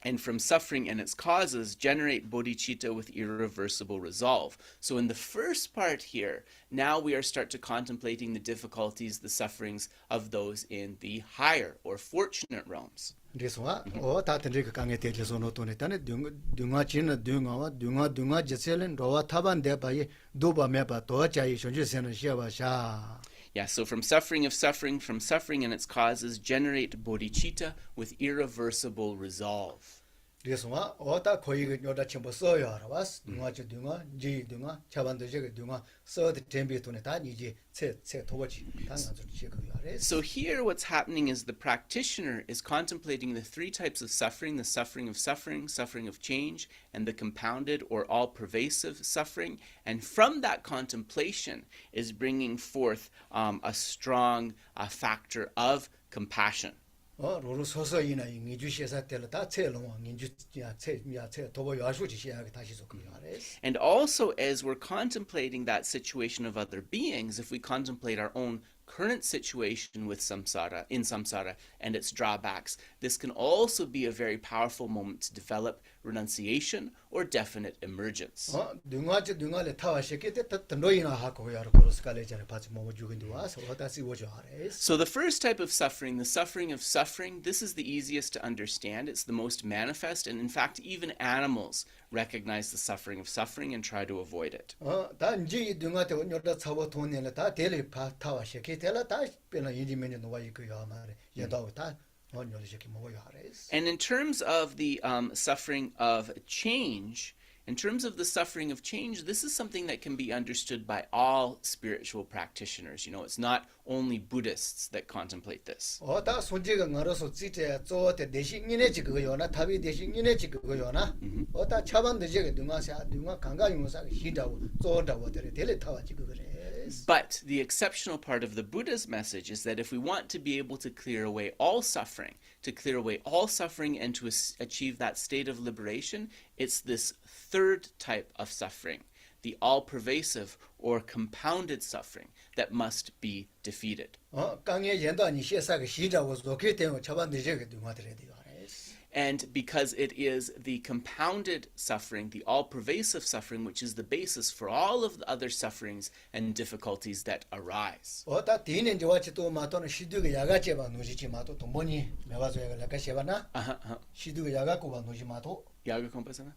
and from suffering and its causes, generate bodhicitta with irreversible resolve. So in the first part here, now we are start to contemplating the difficulties, the sufferings of those in the higher or fortunate realms. Yeah, so from suffering and its causes, generate bodhicitta with irreversible resolve. So here what's happening is the practitioner is contemplating the three types of suffering, the suffering of suffering, suffering of change, and the compounded or all-pervasive suffering. And from that contemplation is bringing forth a strong factor of compassion. And also, as we're contemplating that situation of other beings, if we contemplate our own current situation with samsara, in samsara, and its drawbacks, this can also be a very powerful moment to develop renunciation or definite emergence. So the first type of suffering, the suffering of suffering, this is the easiest to understand. It's the most manifest, and in fact, even animals recognize the suffering of suffering and try to avoid it. And in terms of the suffering of change, this is something that can be understood by all spiritual practitioners. You know, it's not only Buddhists that contemplate this. But the exceptional part of the Buddha's message is that if we want to be able to clear away all suffering, and to achieve that state of liberation, it's this third type of suffering, the all-pervasive or compounded suffering, that must be defeated. And because it is the compounded suffering, the all-pervasive suffering, which is the basis for all of the other sufferings and difficulties that arise. Yaga kompasana?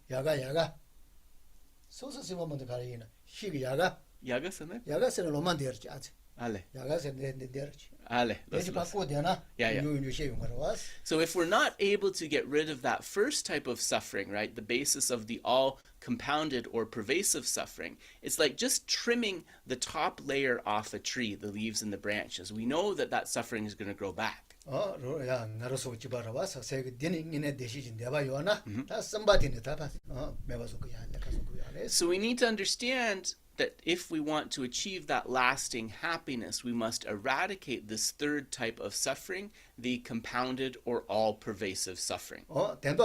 Yaga sana? Ale. Yeah. So if we're not able to get rid of that first type of suffering, right, the basis of the all compounded or pervasive suffering, it's like just trimming the top layer off a tree, the leaves and the branches. We know that that suffering is going to grow back. So we need to understand that if we want to achieve that lasting happiness, we must eradicate this third type of suffering, the compounded or all-pervasive suffering. And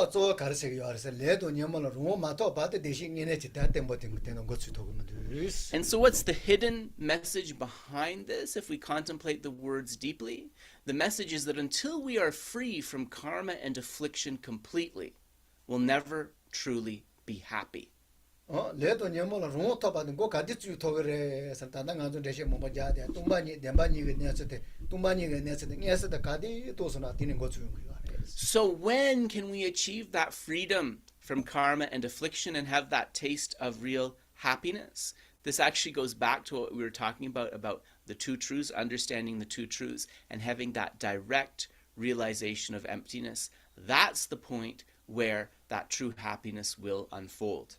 so what's the hidden message behind this? If we contemplate the words deeply, the message is that until we are free from karma and affliction completely, we'll never truly be happy. And So when can we achieve that freedom from karma and affliction and have that taste of real happiness? This actually goes back to what we were talking about the two truths, understanding the two truths, and having that direct realization of emptiness. That's the point where that true happiness will unfold.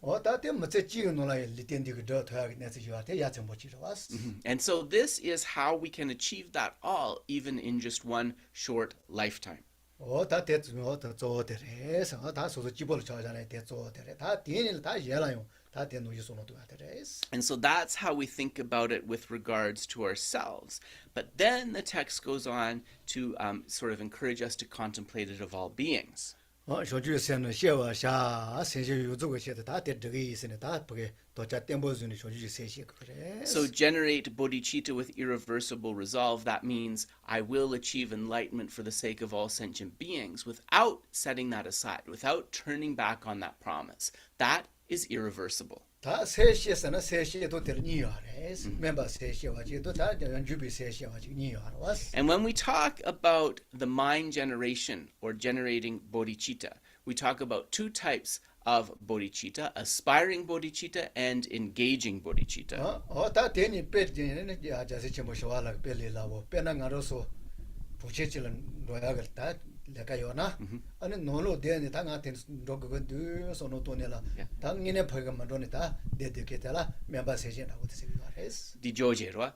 And so this is how we can achieve that all, even in just one short lifetime. And so that's how we think about it with regards to ourselves. But then the text goes on to sort of encourage us to contemplate it of all beings. So generate bodhicitta with irreversible resolve. That means I will achieve enlightenment for the sake of all sentient beings without setting that aside, without turning back on that promise. That is irreversible. And when we talk about the mind generation or generating bodhicitta, we talk about two types of bodhicitta: aspiring bodhicitta and engaging bodhicitta.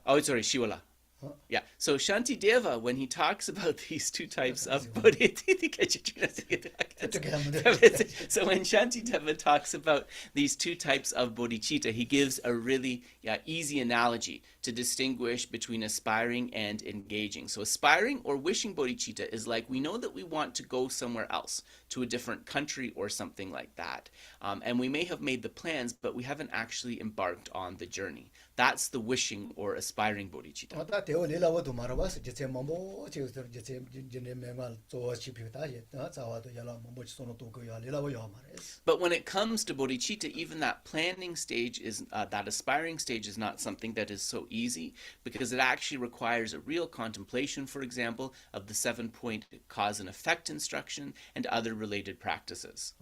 Oh, sorry, Shivala. Yeah, so Shantideva, when he talks about these two types of bodhicitta, so when Shantideva talks about these two types of bodhicitta, he gives a really easy analogy to distinguish between aspiring and engaging. So aspiring or wishing bodhicitta is like, we know that we want to go somewhere else, to a different country or something like that. And we may have made the plans, but we haven't actually embarked on the journey. That's the wishing or aspiring bodhicitta. But when it comes to bodhicitta, even that planning stage is, that aspiring stage is not something that is so easy, because it actually requires a real contemplation, for example, of the 7-point cause and effect instruction and other related practices.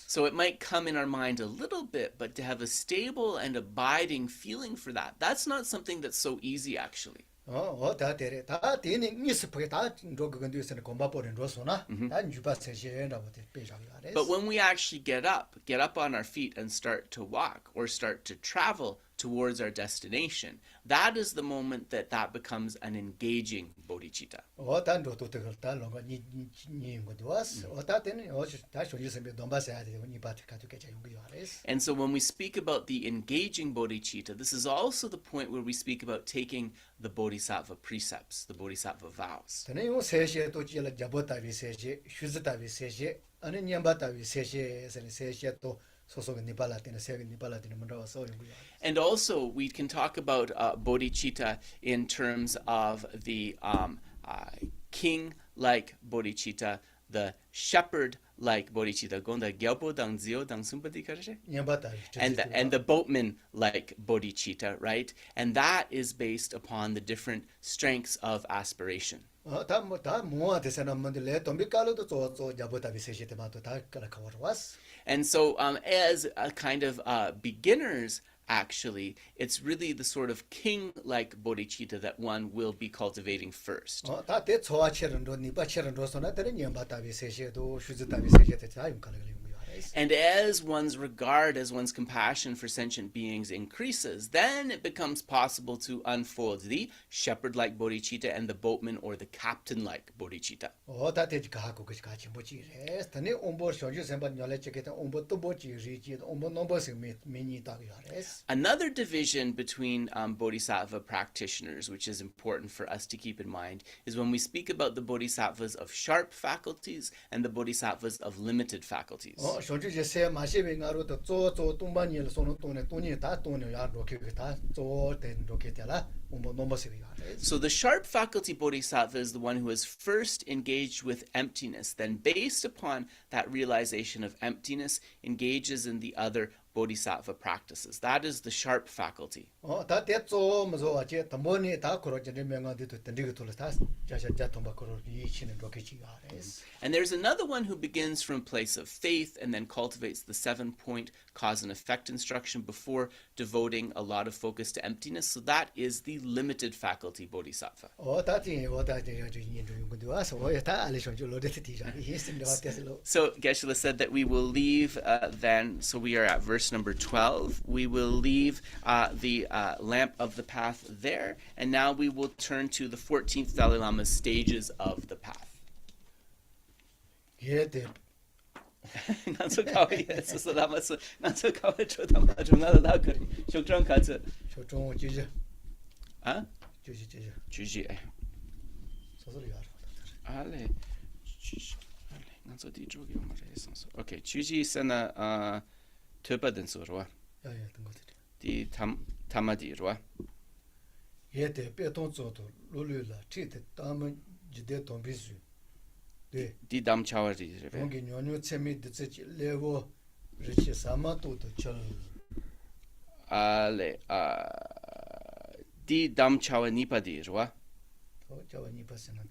So it might come in our mind a little bit, but to have a stable and abiding feeling for that, that's not something that's so easy actually. But when we actually get up on our feet and start to walk or start to travel towards our destination, that is the moment that becomes an engaging bodhicitta. And so when we speak about the engaging bodhicitta, this is also the point where we speak about taking the bodhisattva precepts, the bodhisattva vows. And also we can talk about bodhicitta in terms of the king-like bodhicitta, the shepherd-like bodhicitta, and the boatman-like bodhicitta, right? And that is based upon the different strengths of aspiration. And so as a kind of beginners, actually, it's really the sort of king-like bodhicitta that one will be cultivating first. And as one's regard, as one's compassion for sentient beings increases, then it becomes possible to unfold the shepherd-like bodhicitta and the boatman or the captain-like bodhicitta. Another division between bodhisattva practitioners, which is important for us to keep in mind, is when we speak about the bodhisattvas of sharp faculties and the bodhisattvas of limited faculties. So the sharp faculty bodhisattva is the one who is first engaged with emptiness, then based upon that realization of emptiness, engages in the other bodhisattva practices. That is the sharp faculty. 다 됐죠. 무서 어제 담보니 다 그러지 명한테도 던지고 돌아 다 자자 통바 그러 이치는 로케지가 아레스. And there's another one who begins from a place of faith and then cultivates the 7-point cause and effect instruction before devoting a lot of focus to emptiness. So that is the limited faculty bodhisattva. 다지 저 인도 용군도 와서 다 알려줘 로데티자 히스인데 왔대서. So Geshe said that we will leave then, so we are at verse number 12. We will leave the lamp of the path there, and now we will turn to the 14th Dalai Lama's stages of the path. 예데 난소 가위에서 살아서 난소 가위 쳐다봐 좀 나다 그 쇼트랑 같이 저종 지지 아 지지 주지 소소리 알아. 알레 알레 난소 뒤쪽에 말해서 오케이 주지 세나 töpaden 소로와 야야 된 것들이. 디 타마디로와 예데 빼동조도 룰룰라 치데 담은 지데 동비수. 네. 디 담차와디레베 여기 뇨뇨 체미 드지 레고 리치 사마토도 절. 알레 디 담차와 니파디로와 저와니 봤으나.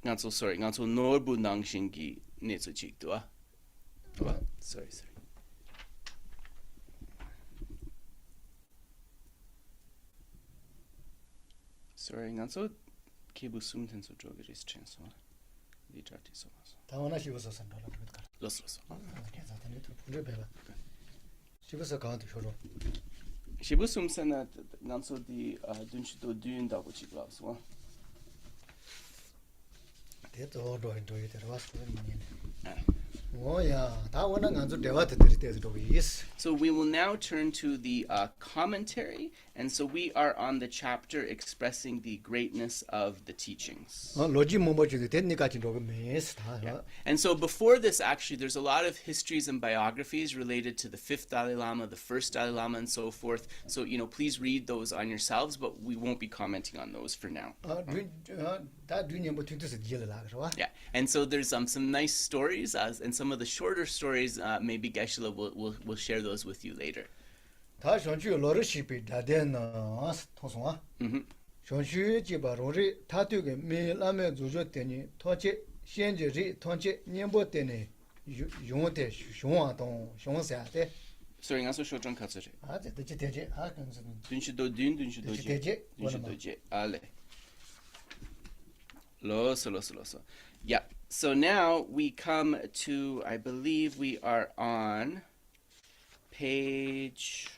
nganso sorry nganso norbu nangshingi netsu chiktoa sorry nganso kebu sumten so jogeris chenso di jati so 다원아 시부서 산다라 그랬다. los 괜찮다니 또 분을 배워. 시부서 가운데 효로. shibu sumsena nganso di dunchido dyundago chiklaso 대도 로인도에 들어왔을 때는 뭐야 다 원한 안주 대화도 드릴 때도 있어. So we will now turn to the commentary, and so we are on the chapter expressing the greatness of the teachings. 로지 뭐뭐지도 됐니까 지도 메스 다. And so before this, actually, there's a lot of histories and biographies related to the 5th Dalai Lama, the 1st Dalai Lama, and so forth. So, please read those on yourselves, but we won't be commenting on those for now. 다 뒤에 뭐 뒤에서 지을라 그러와. Yeah, and so there's some nice stories, and some of the shorter stories, maybe Geshe will share those with you later. 다 전주 로르시피 다데나 통송아. 전주 지바로리 타투게 메라메 조조테니 토체 현재리 토체 년보테니 용어테 용화동 용사데. Sorry, ngaso shojon katsure. 아, 되지 되지. 아, 그래서 Dunchido je. Ale. Loso. Yeah. So now we come to, I believe we are on page.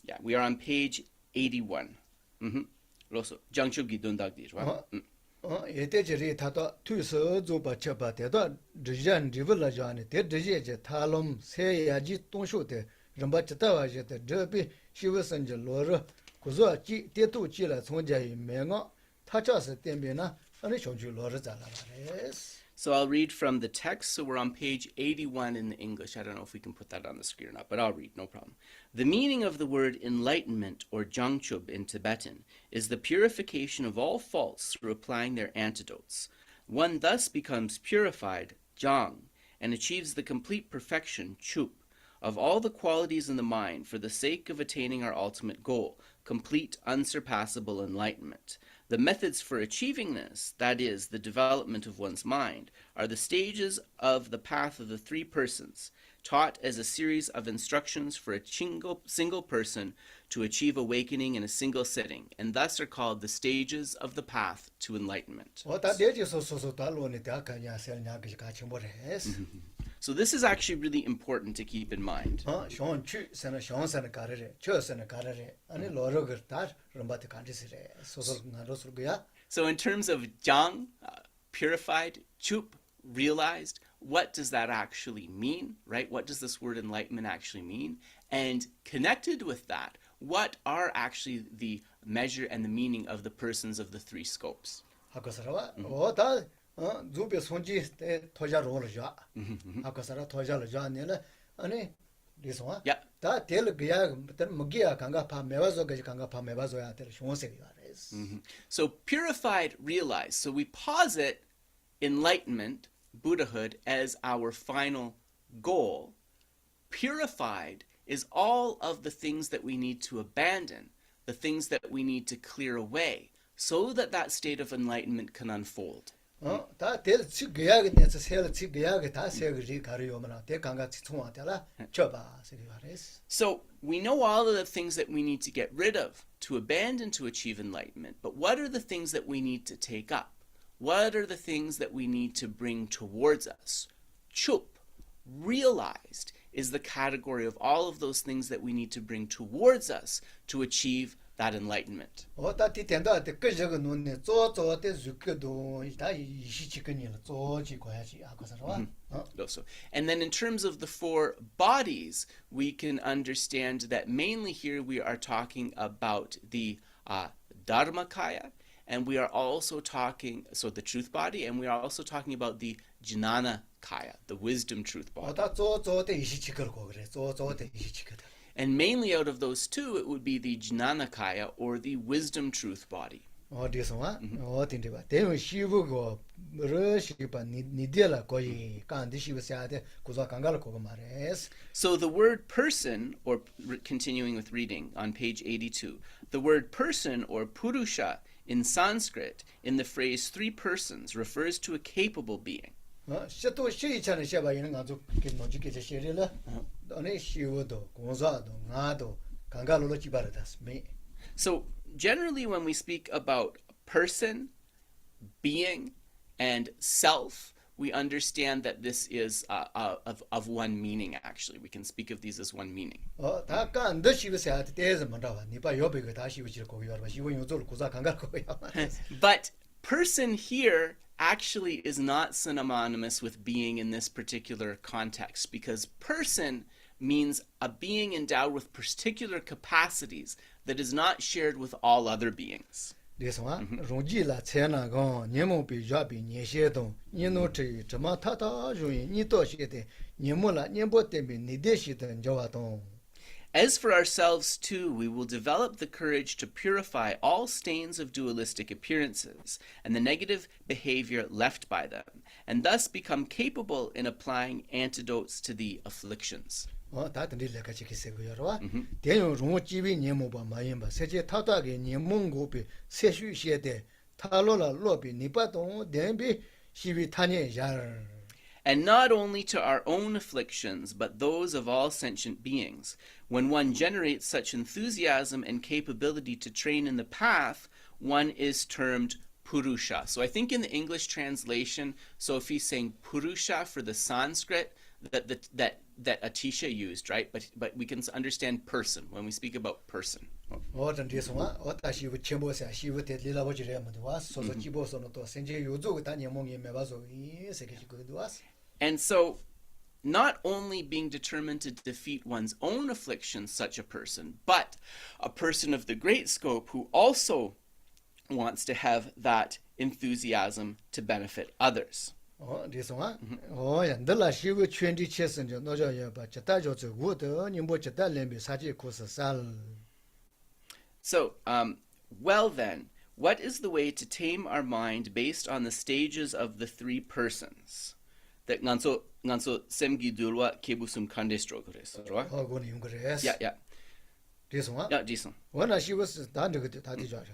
Yeah, we are on page 81. Loso. Jangchugi dundagdi, right? 예대절이 다도 투서 조바쳐바 대도 드잔 리블라자네 대드제제 탈롬 세야지 동쇼데 럼바치타와제데 저비 시버선제 로르 고조지 대도지라 총자이 맹어 타차스 땜베나 아니 총주 로르 잘라바레스. So I'll read from the text. So we're on page 81 in the English. I don't know if we can put that on the screen or not, but I'll read, no problem. The meaning of the word enlightenment or jangchub in Tibetan is the purification of all faults through applying their antidotes. One thus becomes purified, jang, and achieves the complete perfection, chup, of all the qualities in the mind for the sake of attaining our ultimate goal, complete, unsurpassable enlightenment. The methods for achieving this, that is, the development of one's mind, are the stages of the path of the 3 persons, taught as a series of instructions for a single person to achieve awakening in a single sitting, and thus are called the stages of the path to enlightenment. So this is actually really important to keep in mind. So in terms of jang, purified, chup, realized, what does that actually mean, right? What does this word enlightenment actually mean? And connected with that, what are actually the measure and the meaning of the persons of the 3 scopes? zubi sonji toja rolja akasara toja lja nela ane liswa yeah ta tel gya mugia kanga pa mewazo ga kanga pa mewazo ya tel shonse gares. So purified, realized. So we posit enlightenment, Buddhahood, as our final goal, purified is all of the things that we need to abandon, the things that we need to clear away, so that that state of enlightenment can unfold. 다 될 내서 셀 다 세그리 가려오면 대 강가 총한테라 줘봐 세리바레스. So we know all of the things that we need to get rid of, to abandon to achieve enlightenment, but what are the things that we need to take up? What are the things that we need to bring towards us? Chup, realized, is the category of all of those things that we need to bring towards us to achieve that enlightenment. 다 뒤된다 때 그저거 눈에 쪼쪼때 죽거도 다 이시치근이라 쪼지 거야지 아고서라. Also. And then in terms of the four bodies, we can understand that mainly here we are talking about the Dharmakaya, and we are also talking, so the truth body, and we are also talking about the Jnana Kaya, the wisdom truth body. 다 쪼쪼때 이시치거고 그래. 쪼쪼때 이시치거다. And mainly out of those two, it would be the Jnanakaya, or the wisdom truth body. 어디서와? 어딘데 봐. 대면 시부고 러시바 니데라 거기 간디 시부세야데 고자 강가를 거고 말했어. So the word person, or continuing with reading on page 82, the word person, or purusha, in Sanskrit, in the phrase three persons, refers to a capable being. 시도 시이차는 시바 있는 가지고 노지게 제시리라. 너네 시우도 고자도 나도 강가로로 지바르다스. So generally when we speak about person, being, and self, we understand that this is of one meaning, actually. We can speak of these as one meaning. 다 간더 시부세야데 대에서 만다와. 니바 옆에 다 시부지를 거기 와봐. 시부 요절 고자 강가 거기 와봐. But person here actually is not synonymous with being in this particular context, because person means a being endowed with particular capacities that is not shared with all other beings. 그래서 롱지라 체나고 니모비 잡이 니셰도 니노트 저마타타 주이 니도시데 니모라 니보 때문에 니데시던 저와도. As for ourselves too, we will develop the courage to purify all stains of dualistic appearances and the negative behavior left by them, and thus become capable in applying antidotes to the afflictions. 다들 같이 기세고요와. 대용 롱지비 니모바 마임바 세제 타다게 니몽고비 세슈시에데 타로라 로비 니바도 덴비 시비 타니 잘. And not only to our own afflictions, but those of all sentient beings. When one generates such enthusiasm and capability to train in the path, one is termed Purusha. So I think in the English translation, so if he's saying Purusha for the Sanskrit, that Atiśa used, right? But we can understand person when we speak about person. And so, not only being determined to defeat one's own afflictions, such a person, but a person of the great scope who also wants to have that enthusiasm to benefit others. So, well then, what is the way to tame our mind based on the stages of the three persons? That nganso semgi dulwa kebusum kandestro kores, right? Yeah. Yeah, Jason. When she was done to the Atiśa.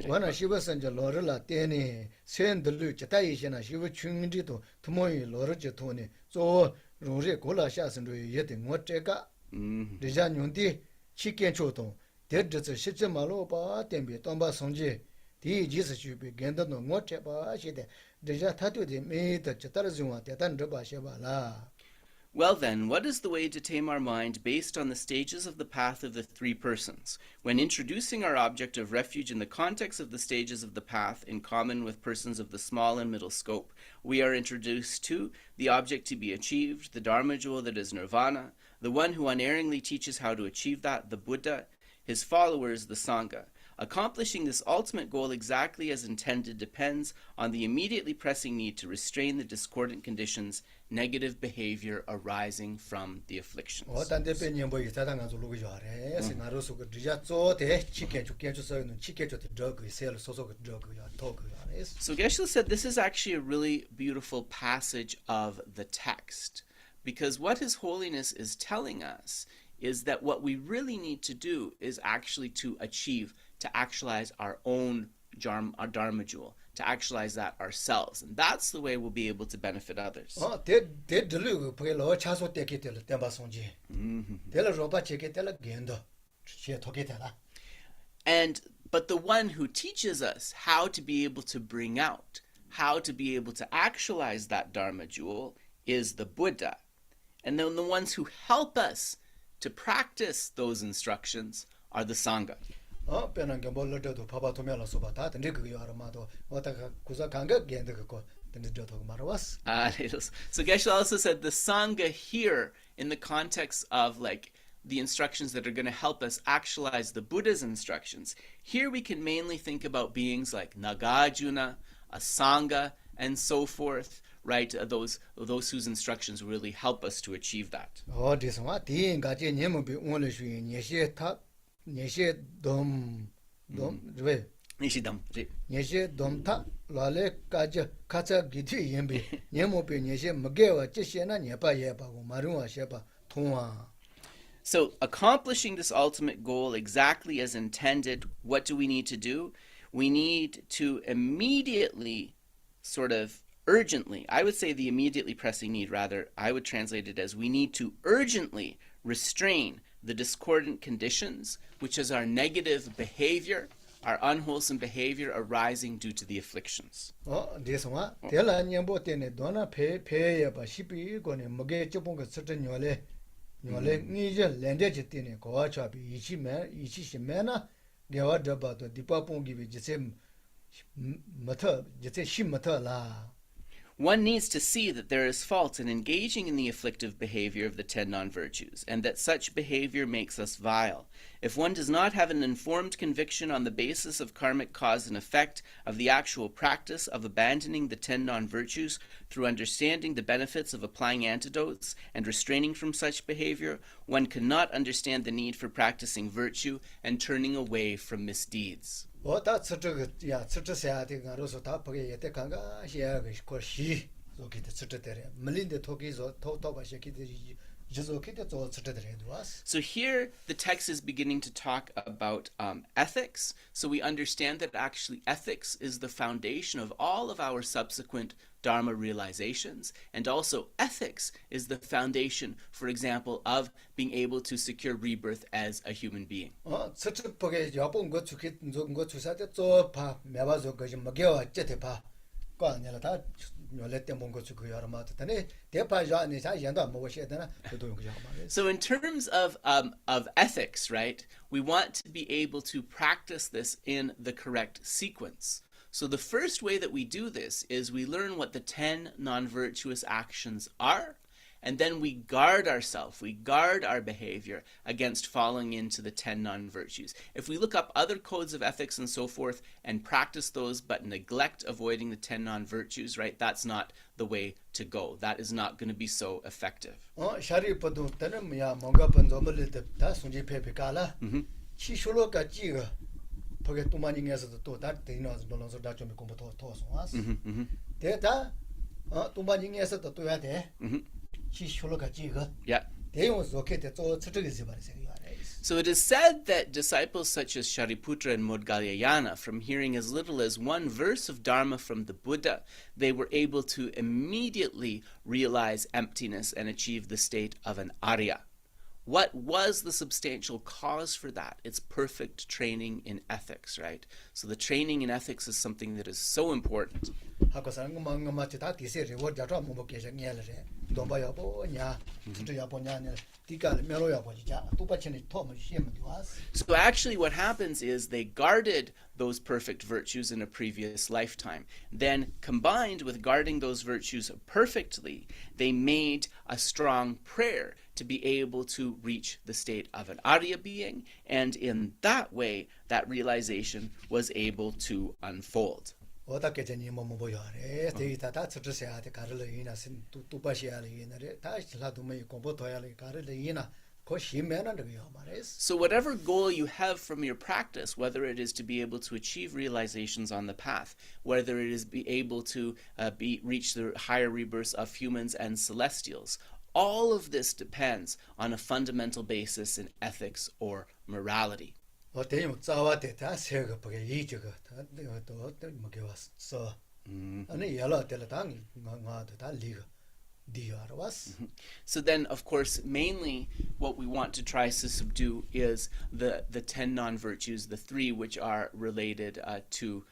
When she was in the Lorella Tene, send the Luch, Taishana, she was chewing it to Moy Lorja Tony. So Rose Cola Shas and yet in what checka? The Janundi, chicken choto, dead the Shitcha Malopa, Tembi, Tomba Sonje. The Jesus you began to know what chapa, she did. The Jatatu de made the Chatarazuma, the Tandaba Shabala. Well then, what is the way to tame our mind based on the stages of the path of the three persons? When introducing our object of refuge in the context of the stages of the path in common with persons of the small and middle scope, we are introduced to the object to be achieved, the Dharma jewel that is nirvana, the one who unerringly teaches how to achieve that, the Buddha, his followers, the Sangha. Accomplishing this ultimate goal exactly as intended depends on the immediately pressing need to restrain the discordant conditions, negative behavior arising from the afflictions. 단대배 년보 이사당한 줄 로그 요래. 생아로서 그 리자 쪼대 치게 죽게 주서는 치게 줘도 저그 셀 소소 그 저그야 토그야. So Geshe said this is actually a really beautiful passage of the text, because what His Holiness is telling us is that what we really need to do is actually to actualize our own our Dharma jewel, to actualize that ourselves. And that's the way we'll be able to benefit others. But the one who teaches us how to be able to bring out, how to be able to actualize that Dharma jewel is the Buddha. And then the ones who help us to practice those instructions are the Sangha. So Geshe also said the Sangha here in the context of like the instructions that are going to help us actualize the Buddha's instructions. Here we can mainly think about beings like Nagarjuna, a Sangha, and so forth, right? Those whose instructions really help us to achieve that. So accomplishing this ultimate goal exactly as intended, what do we need to do? We need to immediately, sort of urgently, I would say the immediately pressing need, rather, I would translate it as we need to urgently restrain the discordant conditions, which is our negative behavior, our unwholesome behavior arising due to the afflictions. One needs to see that there is fault in engaging in the afflictive behavior of the 10 non-virtues, and that such behavior makes us vile. If one does not have an informed conviction on the basis of karmic cause and effect of the actual practice of abandoning the 10 non-virtues through understanding the benefits of applying antidotes and restraining from such behavior, one cannot understand the need for practicing virtue and turning away from misdeeds. So here the text is beginning to talk about ethics. So we understand that actually ethics is the foundation of all of our subsequent Dharma realizations, and also ethics is the foundation, for example, of being able to secure rebirth as a human being. So in terms of ethics, right, we want to be able to practice this in the correct sequence. So the first way that we do this is we learn what the 10 non-virtuous actions are, and then we guard ourselves, we guard our behavior against falling into the 10 non-virtues. If we look up other codes of ethics and so forth and practice those but neglect avoiding the 10 non-virtues, right, that's not the way to go. That is not going to be so effective. Yeah. So it is said that disciples such as Shariputra and Modgalyayana, from hearing as little as one verse of Dharma from the Buddha, they were able to immediately realize emptiness and achieve the state of an Arya. What was the substantial cause for that? It's perfect training in ethics, right? So the training in ethics is something that is so important. So actually what happens is they guarded those perfect virtues in a previous lifetime. Then combined with guarding those virtues perfectly, they made a strong prayer to be able to reach the state of an Arya being, and in that way, that realization was able to unfold. 오다 깨져니 뭐 뭐야래 데이터 다 찾으셔야 돼 가르를 이나신 뚜빠셔야 이나래 다 실라도 뭐 공부도야 가르를 이나 그 힘면은 되요 말이스. So whatever goal you have from your practice, whether it is to be able to achieve realizations on the path, whether it is be able to reach the higher rebirths of humans and celestials, all of this depends on a fundamental basis in ethics or morality. 어때요? 자와대다 세가 보게 이저가 또 뭐게 왔어. 아니 여러 때라당 나도 다 리가 디어로 왔어. So then, of course, mainly what we want to try to subdue is the 10 non-virtues, the 3 which are related to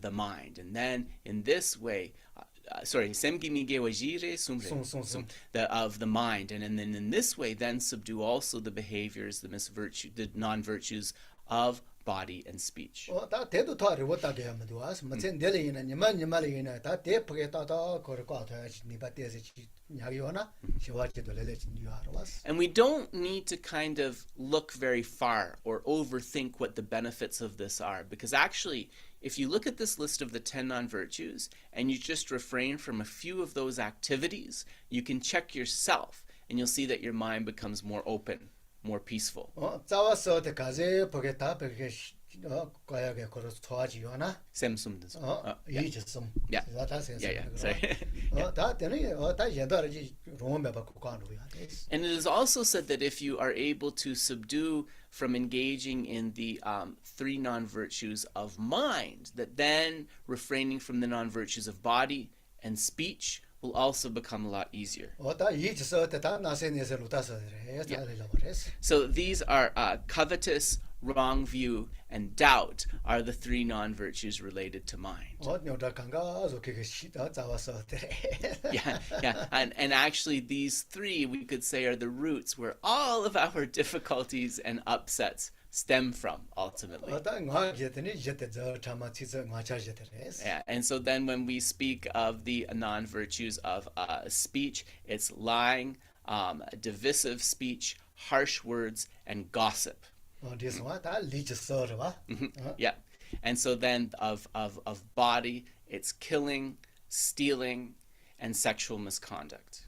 the mind. And then in this way, of the mind. And then in this way, then subdue also the behaviors, the non-virtues of body and speech. 다 대도 토아리 왔다게 하면도 와서 무슨 데리나 니만이나 다 대프게 따다 거르고 돼야지 니바 대서 야기오나 시와지도 레레지 니와로 왔어. And we don't need to kind of look very far or overthink what the benefits of this are, because actually, if you look at this list of the 10 non-virtues and you just refrain from a few of those activities, you can check yourself and you'll see that your mind becomes more open, more peaceful. 자와서 때 가제 보겠다 보게 과야게 걸어서 도와지요나. Semsumdes. 이제좀. Yeah. Sorry. 다 되네. 다 연도라지 로마 받고 가는거야. And it is also said that if you are able to subdue from engaging in the 3 non-virtues of mind, that then refraining from the non-virtues of body and speech will also become a lot easier. So these are covetous, wrong view, and doubt are the 3 non-virtues related to mind. Yeah. And actually these 3, we could say, are the roots where all of our difficulties and upsets stem from, ultimately. Yeah, and so then when we speak of the non-virtues of speech, it's lying, divisive speech, harsh words, and gossip. Yeah, and so then of body, it's killing, stealing, and sexual misconduct.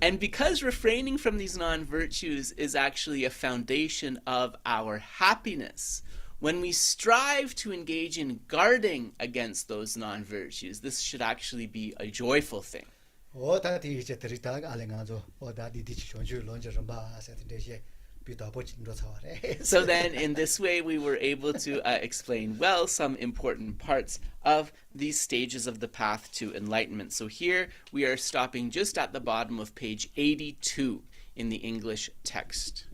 And because refraining from these non-virtues is actually a foundation of our happiness, when we strive to engage in guarding against those non-virtues, this should actually be a joyful thing. So then, in this way, we were able to explain well some important parts of these stages of the path to enlightenment. So here we are stopping just at the bottom of page 82 in the English text.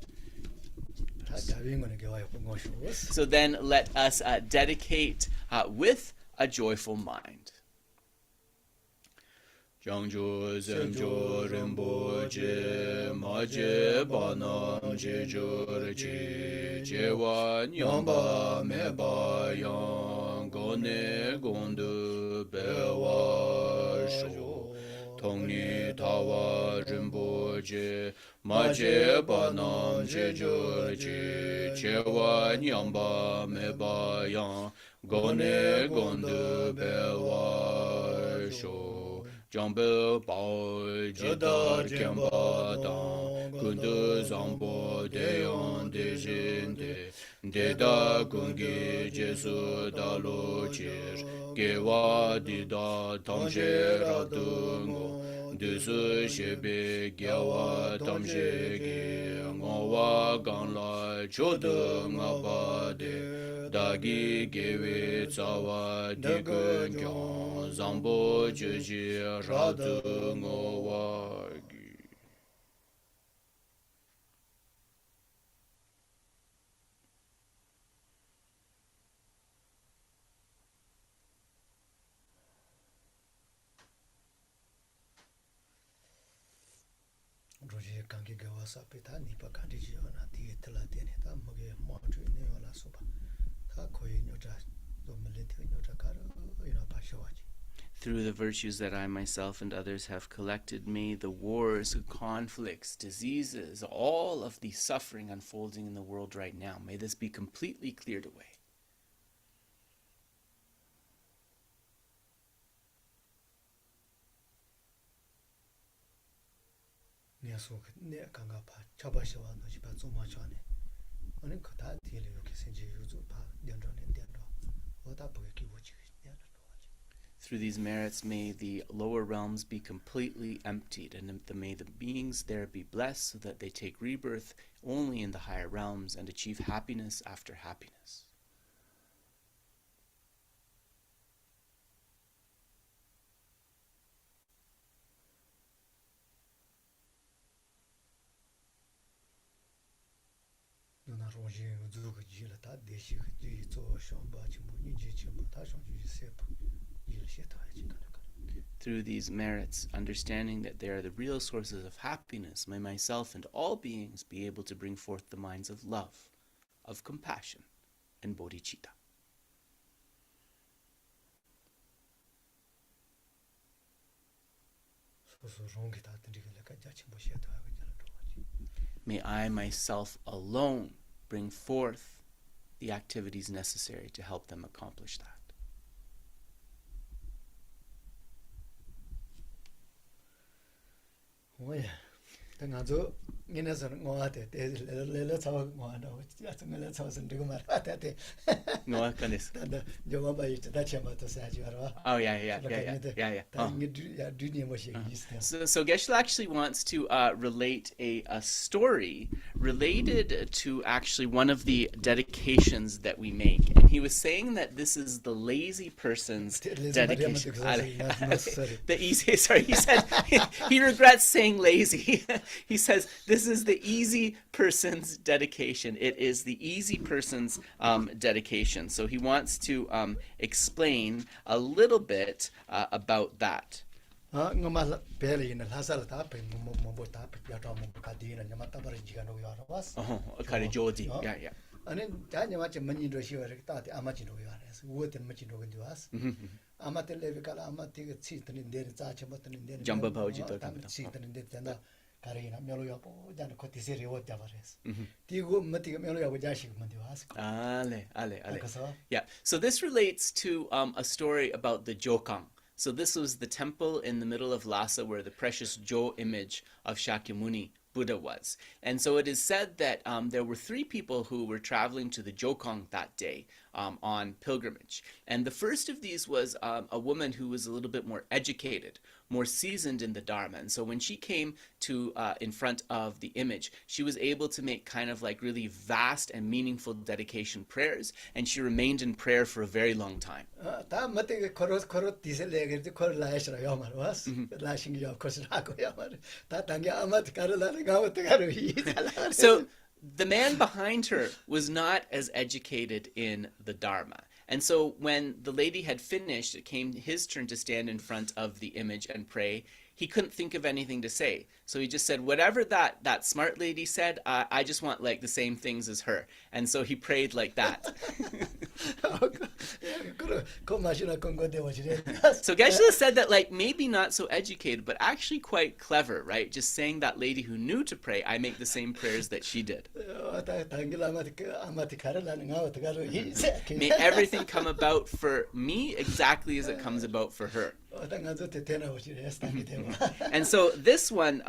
So then let us dedicate with a joyful mind. Jangjo zemjo rinpoche maje banam jejo reche jewa nyamba meba yang gone gondu bewa sho tongni tawa rinpoche maje banam jejo reche jewa nyamba meba yang gone gondu bewa sho Jambe bao jidar kemba dang kundu zambo deyon dejinde deda gungi jesu dalo chir gewa dida tamje radungo desu shebe gewa tamje ge ngowa ganla chodu ngabade dagi gewe tsawa digun kyon zambo jeji radu ngowagi. 로지 관계 가와서 베타 니파 간디지오나 디에틀라 데네다 뭐게 뭐주 네올라 소바 다 거의 여자 또 밀레티 여자 가르 이나 바셔와지. Through the virtues that I myself and others have collected, may the wars, conflicts, diseases, all of the suffering unfolding in the world right now, may this be completely cleared away. Through these merits, may the lower realms be completely emptied, and may the beings there be blessed so that they take rebirth only in the higher realms and achieve happiness after happiness. Through these merits, understanding that they are the real sources of happiness, may myself and all beings be able to bring forth the minds of love, of compassion, and bodhicitta. May I myself alone bring forth the activities necessary to help them accomplish that. Oh yeah. Tangazo Guinness and Moate, let's have one of let's have some Digomar. No, goodness. Joma that's your motto said you are. Oh, yeah. So Geshe actually wants to relate a story related to actually one of the dedications that we make. And he was saying that this is the lazy person's dedication. The easy, sorry, he said he regrets saying lazy. He says this is the easy person's dedication. It is the easy person's dedication. So he wants to explain a little bit about that. Yeah. Jumbo Poji Karina Meloyapo, Jan Cotiseri, whatever is. Tigo Matic Meloya Wajashi Mandiwas. Ale. Yeah. So this relates to a story about the Jokang. So this was the temple in the middle of Lhasa where the precious Jo image of Shakyamuni Buddha was. And so it is said that there were 3 people who were traveling to the Jokang that day on pilgrimage. And the first of these was a woman who was a little bit more educated, more seasoned in the Dharma. And so when she came to in front of the image, she was able to make kind of like really vast and meaningful dedication prayers, and she remained in prayer for a very long time. So the man behind her was not as educated in the Dharma. And so when the lady had finished, it came his turn to stand in front of the image and pray. He couldn't think of anything to say. So he just said, whatever that smart lady said, I just want like the same things as her. And so he prayed like that. So Geshe said that like maybe not so educated, but actually quite clever, right? Just saying that lady who knew to pray, I make the same prayers that she did. May everything come about for me exactly as it comes about for her. And so this one,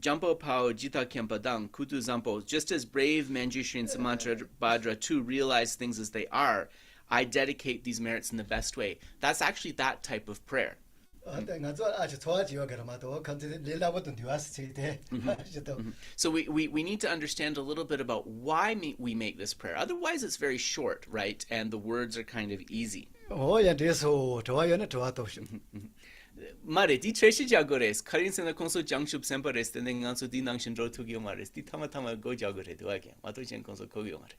Jampo Pao Jita Kempadang Kutu Zampo, just as brave Mañjuśrī and Samantabhadra too realize things as they are, I dedicate these merits in the best way. That's actually that type of prayer. So we need to understand a little bit about why we make this prayer. Otherwise it's very short, right? And the words are kind of easy. Mare di treshi jagores karin sena konso jangshub sempares tenen ganso di nangshin ro tugyo mares di tama go jagore do again wato chen konso kogyo mare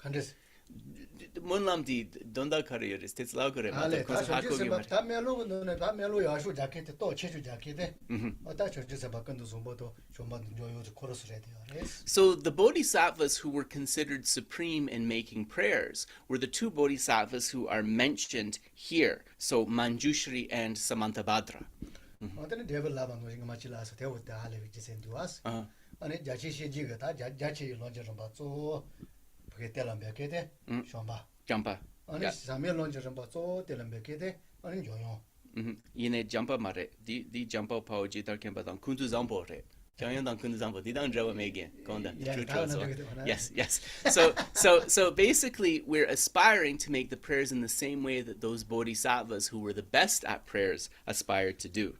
Munlam di donda kariyores. Tetslao kore. Ale, Mata ta konso church hakogi se ta melu no ta melu ya shu jacket to chechu jacket. Ta church se ba kan do so bodo chomba joyo chorus re de. So the bodhisattvas who were considered supreme in making prayers were the two bodhisattvas who are mentioned here. So Mañjuśrī and Samantabhadra. 어떤 데블 라방 거기 마치라서 대우다 할래 위치 센두아스. 아니 자치 시지가 다 자치 론저 좀 봐줘. 그게 때람백게 숑바. Jampa. 아니 사메 론저 좀 봐줘. 때람백게 아니 요요. Yine jampa mare. Di jampa paoji tar kempa dan kuntu zampo re. Kyangyan dan kuntu zampo. Di dan jawa megen. Konda. Yes. So basically we're aspiring to make the prayers in the same way that those bodhisattvas who were the best at prayers aspired to do.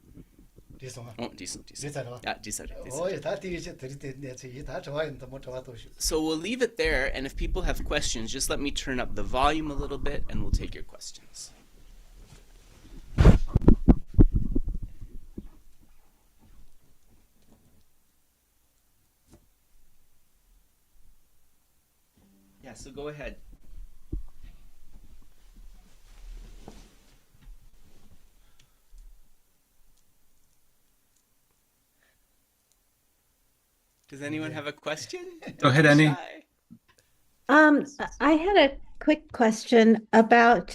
디송아. Decent. 디사라. Yeah, decent. 오예 다 뒤에 드리테 다 좋아인다 뭐 좋아도. So we'll leave it there, and if people have questions, just let me turn up the volume a little bit, and we'll take your questions. Yeah, so go ahead. Does anyone have a question? Go ahead, Annie. I had a quick question about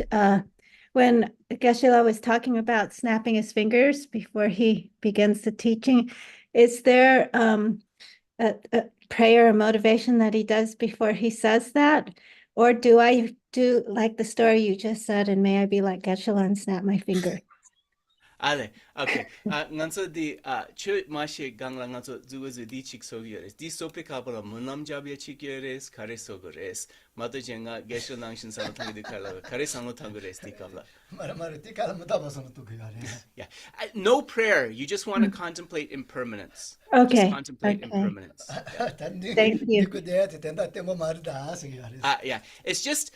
when Geshe was talking about snapping his fingers before he begins the teaching. Is there a prayer or motivation that he does before he says that? Or do I do like the story you just said, and may I be like Geshe and snap my finger? Ale, okay. Nganso di chu mashi gangla nganso zuguzu di chik sogyores. Di sope kabala munam jabya chikyores kare sogores. Mato jenga Geshe nangshin sango tangi di kala kare sango tangures di kabla. 말말 티칼 못 봐서는 또 그거 아니야. Yeah. No prayer. You just want to contemplate impermanence. Okay. Just contemplate impermanence. Thank you. 그 대한테 된다 때문에 말이다. Yeah. It's just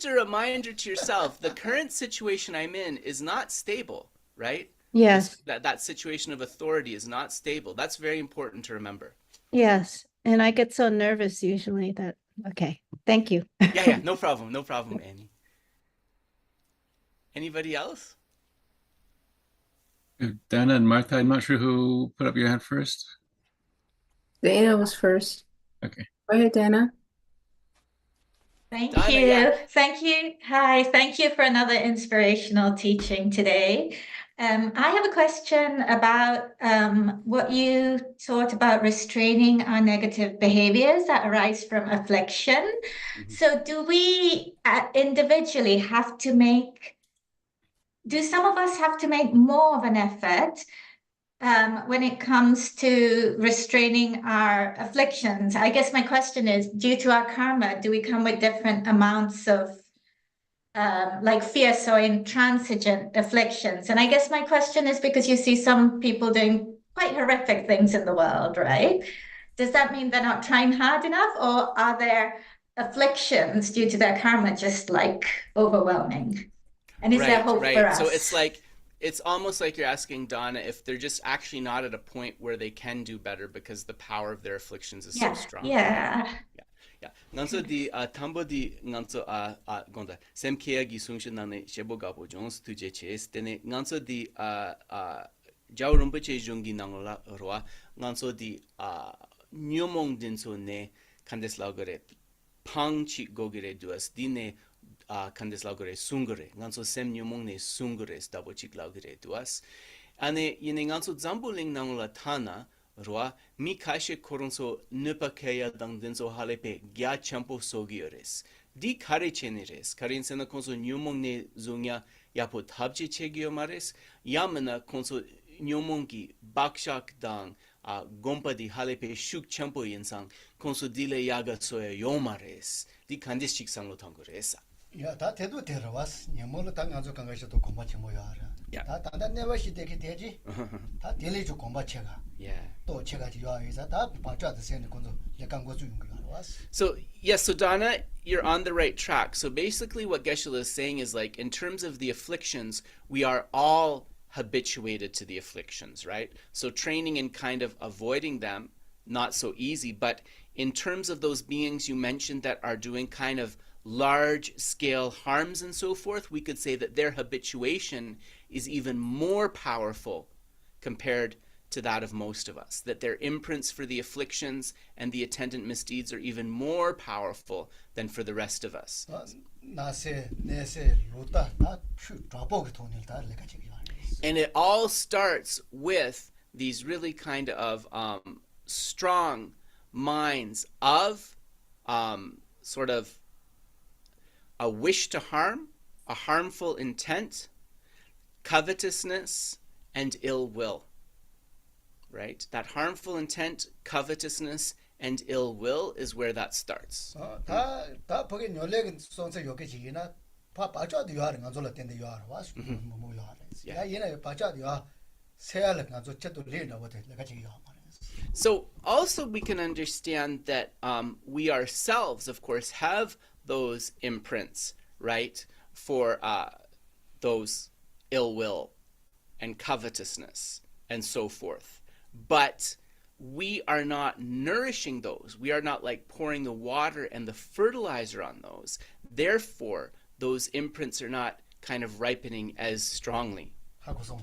a reminder to yourself the current situation I'm in is not stable. Right? Yes. That situation of authority is not stable. That's very important to remember. Yes. And I get so nervous usually that, okay. Thank you. Yeah. No problem, Annie. Anybody else? Dana and Martha, I'm not sure who put up your hand first. Dana was first. Okay. Go ahead, Dana. Thank Dana, you. yeah. Thank you. Hi, thank you for another inspirational teaching today. I have a question about what you taught about restraining our negative behaviors that arise from affliction. So do we individually have to do some of us have to make more of an effort when it comes to restraining our afflictions? I guess my question is, due to our karma, do we come with different amounts of like fierce or intransigent afflictions? And I guess my question is because you see some people doing quite horrific things in the world, right? Does that mean they're not trying hard enough, or are their afflictions due to their karma just like overwhelming? And is there hope for us? So it's almost like you're asking Donna if they're just actually not at a point where they can do better because the power of their afflictions is so strong. Yeah. Nganso di tambo di nganso gonda semkea gi sungshin nane shebo gabo jones tuje ches tene nganso di jaw rumbache jungi nangla roa nganso di nyomong dinso ne kandes laugare pang chi gogire duas dine kandes laugare sungare nganso sem nyomong ne sungare stabo chik laugare duas ane yene nganso zamboling nangla tana roa mi kashe koronso nupa kaya dang denso halepe gya champo sogiores di kare chenires karin sena konso nyomong ne zungya yapo tabje chegyo mares yamana konso nyomong ki bakshak dang gompa di halepe shuk champo yensang konso dile yaga soya yomares di kandis chik sanglo tangoresa. 야, 다 대도 데려왔어. 녀모로 당 안조 강가셔도 공부치 뭐야 알아. 다 단단 내와시 되게 되지. 다 딜리주 공부치가. 또 제가 지요아이자 다 바자드 세는 건도 약간 거 주는 거 알았어. So Donna, you're on the right track. So basically what Geshe is saying is like in terms of the afflictions, we are all habituated to the afflictions, right? So training in kind of avoiding them, not so easy, but in terms of those beings you mentioned that are doing kind of large-scale harms and so forth, we could say that their habituation is even more powerful compared to that of most of us, that their imprints for the afflictions and the attendant misdeeds are even more powerful than for the rest of us. And it all starts with these really kind of strong minds of sort of a wish to harm, a harmful intent, covetousness, and ill will. Right? That harmful intent, covetousness, and ill will is where that starts. So also we can understand that we ourselves, of course, have those imprints, right, for those ill will and covetousness and so forth. But we are not nourishing those. We are not like pouring the water and the fertilizer on those. Therefore, those imprints are not kind of ripening as strongly. So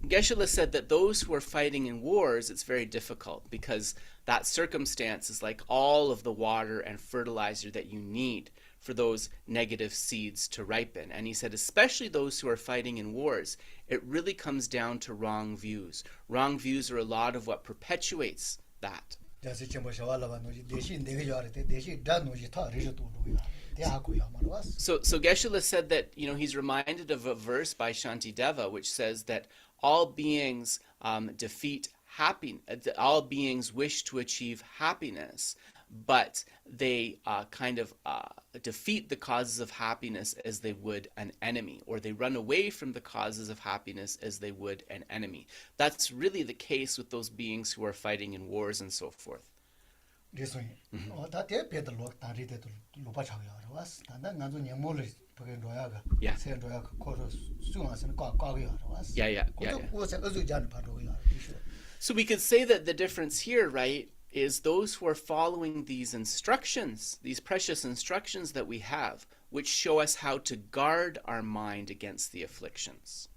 Geshe said that those who are fighting in wars, it's very difficult because that circumstance is like all of the water and fertilizer that you need for those negative seeds to ripen. And he said, especially those who are fighting in wars, it really comes down to wrong views. Wrong views are a lot of what perpetuates that. So Geshe said that, he's reminded of a verse by Shantideva which says that all beings defeat happiness, all beings wish to achieve happiness, but they kind of defeat the causes of happiness as they would an enemy, or they run away from the causes of happiness as they would an enemy. That's really the case with those beings who are fighting in wars and so forth. Yeah. So we could say that the difference here, right, is those who are following these instructions, these precious instructions that we have, which show us how to guard our mind against the afflictions.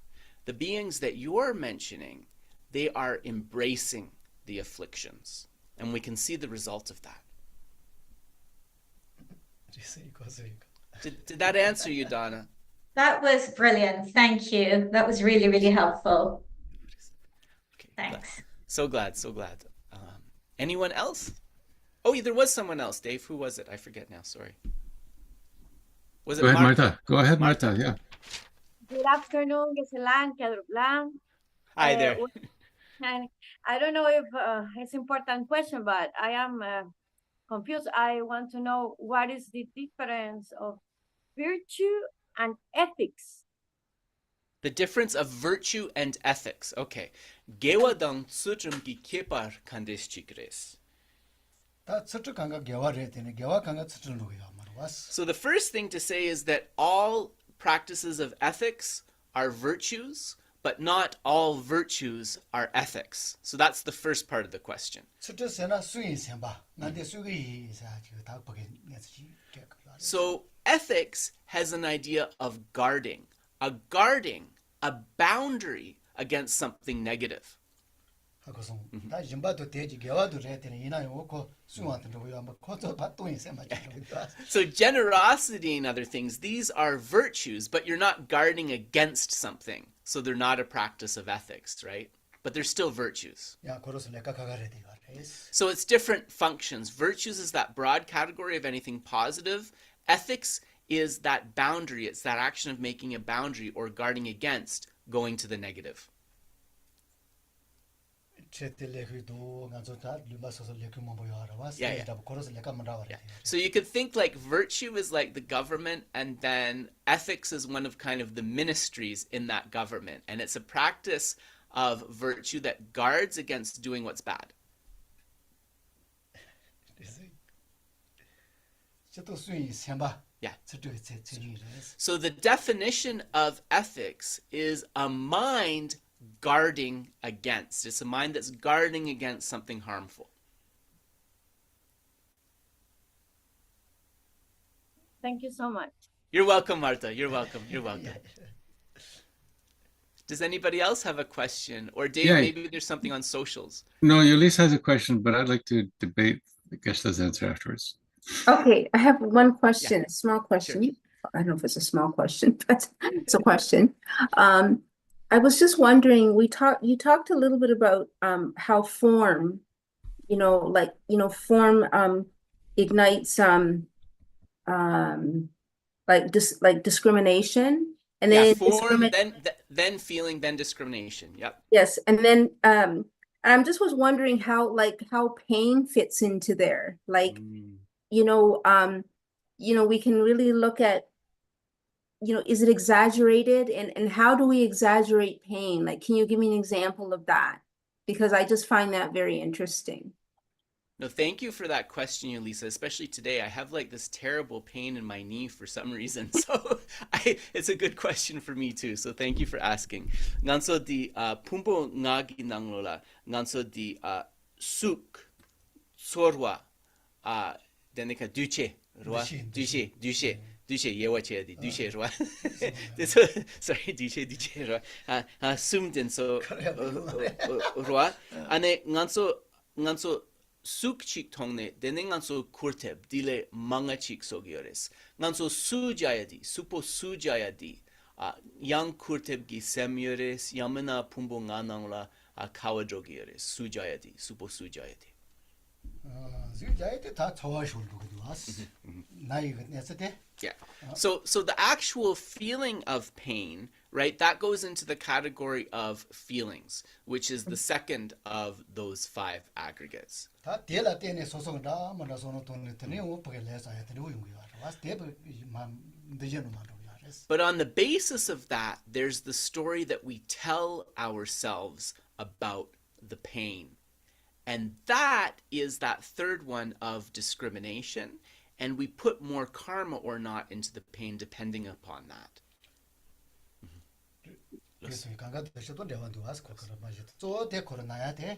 The beings that you're mentioning, they are embracing the afflictions, and we can see the result of that. Did that answer you, Donna? That was brilliant. Thank you. That was really, really helpful. Okay, Thanks. So glad. Anyone else? Oh, there was someone else, Dave. Who was it? I forget now. Sorry. Was it Go ahead, Martha? Martha. Go ahead, Martha. Yeah. Good afternoon, Geshe-lan, Kyadruplan. Hi there. And I don't know if it's an important question, but I am confused. I want to know what is the difference of virtue and ethics? The difference of virtue and ethics. Okay. Gewa dang tsutrum ki kepar kandes chikres. So the first thing to say is that all practices of ethics are virtues, but not all virtues are ethics. So that's the first part of the question. So ethics has an idea of guarding, a boundary against something negative. So generosity and other things, these are virtues, but you're not guarding against something. So they're not a practice of ethics, right? But they're still virtues. So it's different functions. Virtues is that broad category of anything positive. Ethics is that boundary. It's that action of making a boundary or guarding against going to the negative. Yeah. So you could think like virtue is like the government, and then ethics is one of kind of the ministries in that government. And it's a practice of virtue that guards against doing what's bad. Yeah. So the definition of ethics is a mind guarding against. It's a mind that's guarding against something harmful. Thank you so much. You're welcome, Marta. You're welcome. You're welcome. Does anybody else have a question? Or Dave, Yeah. maybe there's something on socials. No, Yulisa has a question, but I'd like to debate Geshe's answer afterwards. Okay, I have one question, a small question. I don't know if it's a small question, but it's a question. I was just wondering, you talked a little bit about how form, form ignites like discrimination, and then form, then feeling, then discrimination. Yep. Yes, and then I just was wondering how pain fits into there. Like, we can really look at, is it exaggerated, and how do we exaggerate pain? Like, can you give me an example of that? Because I just find that very interesting. No, thank you for that question, Lisa. Especially today, I have like this terrible pain in my knee for some reason. So it's a good question for me too. So thank you for asking. Nganso di pumpo ngagi nanglola. Nganso di suk sorwa denika duche rwa duche yewa che di duche rwa. Sorry, duche rwa. Sumden so rwa. Ane nganso suk chik tongne dene nganso kurteb dile manga chik sogiores nganso sujayadi supo sujayadi yang kurteb gi semyores yamana pumbo nganangla kawadrogiores sujayadi supo sujayadi sujayadi ta chawashul duwas nai nesate. Yeah. So the actual feeling of pain, right, that goes into the category of feelings, which is the second of those 5 aggregates. But on the basis of that, there's the story that we tell ourselves about the pain. And that is that third one of discrimination. And we put more karma or not into the pain depending upon that.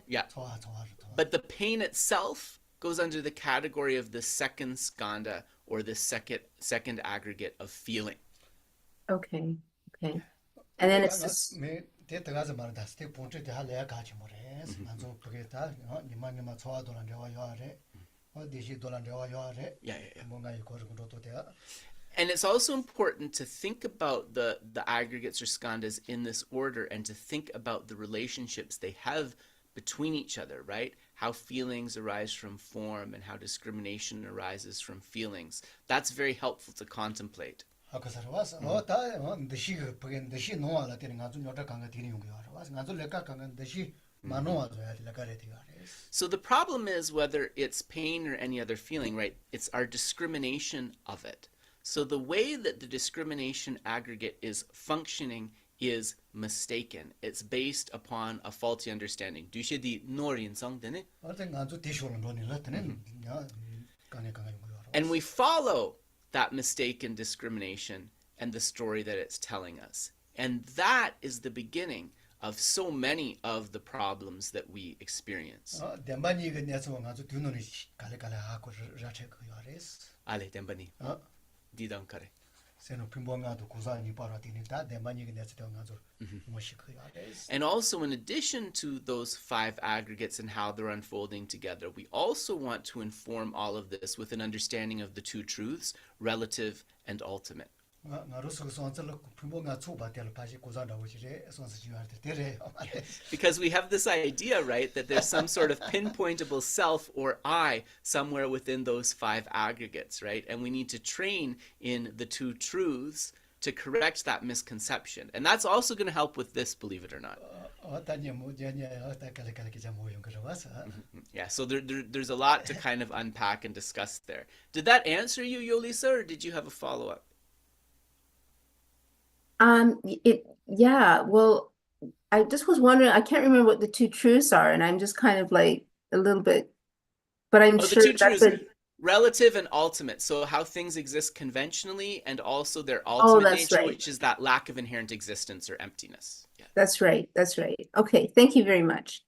Yeah. But the pain itself goes under the category of the second skanda, or the second aggregate of feeling. Okay. And then it's just... And it's also important to think about the aggregates or skandhas in this order, and to think about the relationships they have between each other, right? How feelings arise from form and how discrimination arises from feelings. That's very helpful to contemplate. So the problem is, whether it's pain or any other feeling, right? It's our discrimination of it. So the way that the discrimination aggregate is functioning is mistaken. It's based upon a faulty understanding. And we follow that mistaken discrimination and the story that it's telling us. And that is the beginning of so many of the problems that we experience. Ale dembani. Didang kare. And also, in addition to those 5 aggregates and how they're unfolding together, we also want to inform all of this with an understanding of the 2 truths, relative and ultimate. Because we have this idea, right, that there's some sort of pinpointable self or I somewhere within those 5 aggregates, right? And we need to train in the 2 truths to correct that misconception. And that's also going to help with this, believe it or not. Yeah, so there's a lot to kind of unpack and discuss there. Did that answer you, Yolisa, or did you have a follow-up? Yeah, well, I just was wondering, I can't remember what the 2 truths are, and I'm just kind of like a little bit, but I'm sure that's Relative and ultimate. So how things exist conventionally and also their Oh, ultimate that's nature, right. which is that lack of inherent existence or emptiness. Yeah. That's right. That's right. Okay. Thank you very much.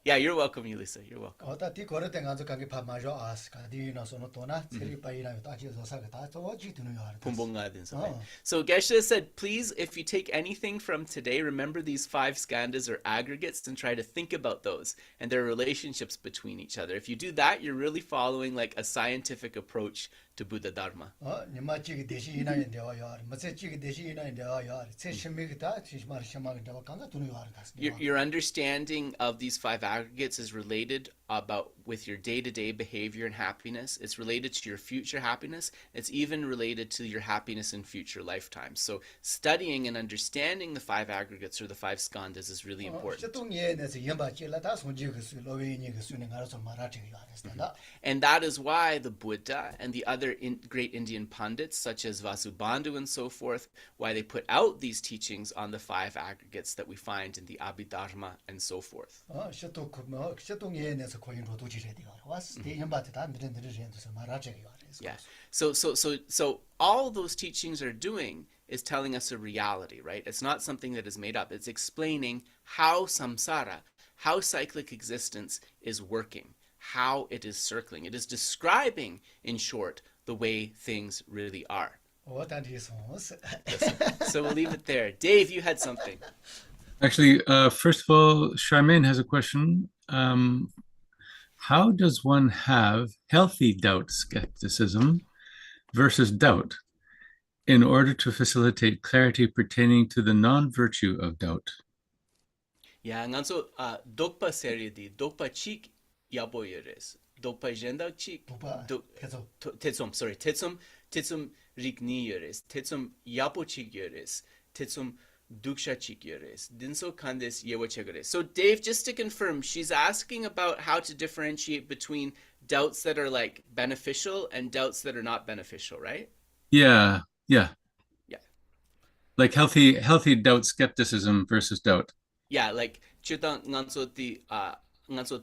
Yeah, you're welcome, Yulisa. You're welcome. 어디 거를 때 가서 가게 밥 마저 아스카 디나 소노 도나 세리 빠이나 따지서 사가 저 지도는 요 알아. So Geshe said, please, if you take anything from today, remember these 5 skandhas or aggregates and try to think about those and their relationships between each other. If you do that, you're really following like a scientific approach to Buddha Dharma. 니마치기 대시이나 인데와 요 알아. 마세치기 대시이나 인데와 요 알아. 세 심미기다 지마르 샤마기 데와 간가 두는 요 알아. Your understanding of these 5 aggregates is related about with your day-to-day behavior and happiness. It's related to your future happiness. It's even related to your happiness in future lifetimes. So studying and understanding the 5 aggregates or the 5 skandhas is really important. And that is why the Buddha and the other great Indian pundits such as Vasubandhu and so forth, why they put out these teachings on the 5 aggregates that we find in the Abhidharma and so forth. Yeah. So all those teachings are doing is telling us a reality, right? It's not something that is made up. It's explaining how samsara, how cyclic existence is working, how it is circling. It is describing, in short, the way things really are. So we'll leave it there. Dave, you had something. Actually, first of all, Charmaine has a question. How does one have healthy doubt skepticism versus doubt in order to facilitate clarity pertaining to the non-virtue of doubt? Yeah, nganso dokpa serie di dokpa chik yaboyeres. Dokpa jenda chik tetsum rikni yeres. Tetsum yapo chik yeres. Tetsum duksha chik yeres. Dinso kandes yewachegeres. So Dave, just to confirm, she's asking about how to differentiate between doubts that are like beneficial and doubts that are not beneficial, right? Yeah. Yeah. Like healthy doubt skepticism versus doubt. Yeah, like chutang nganso ti nganso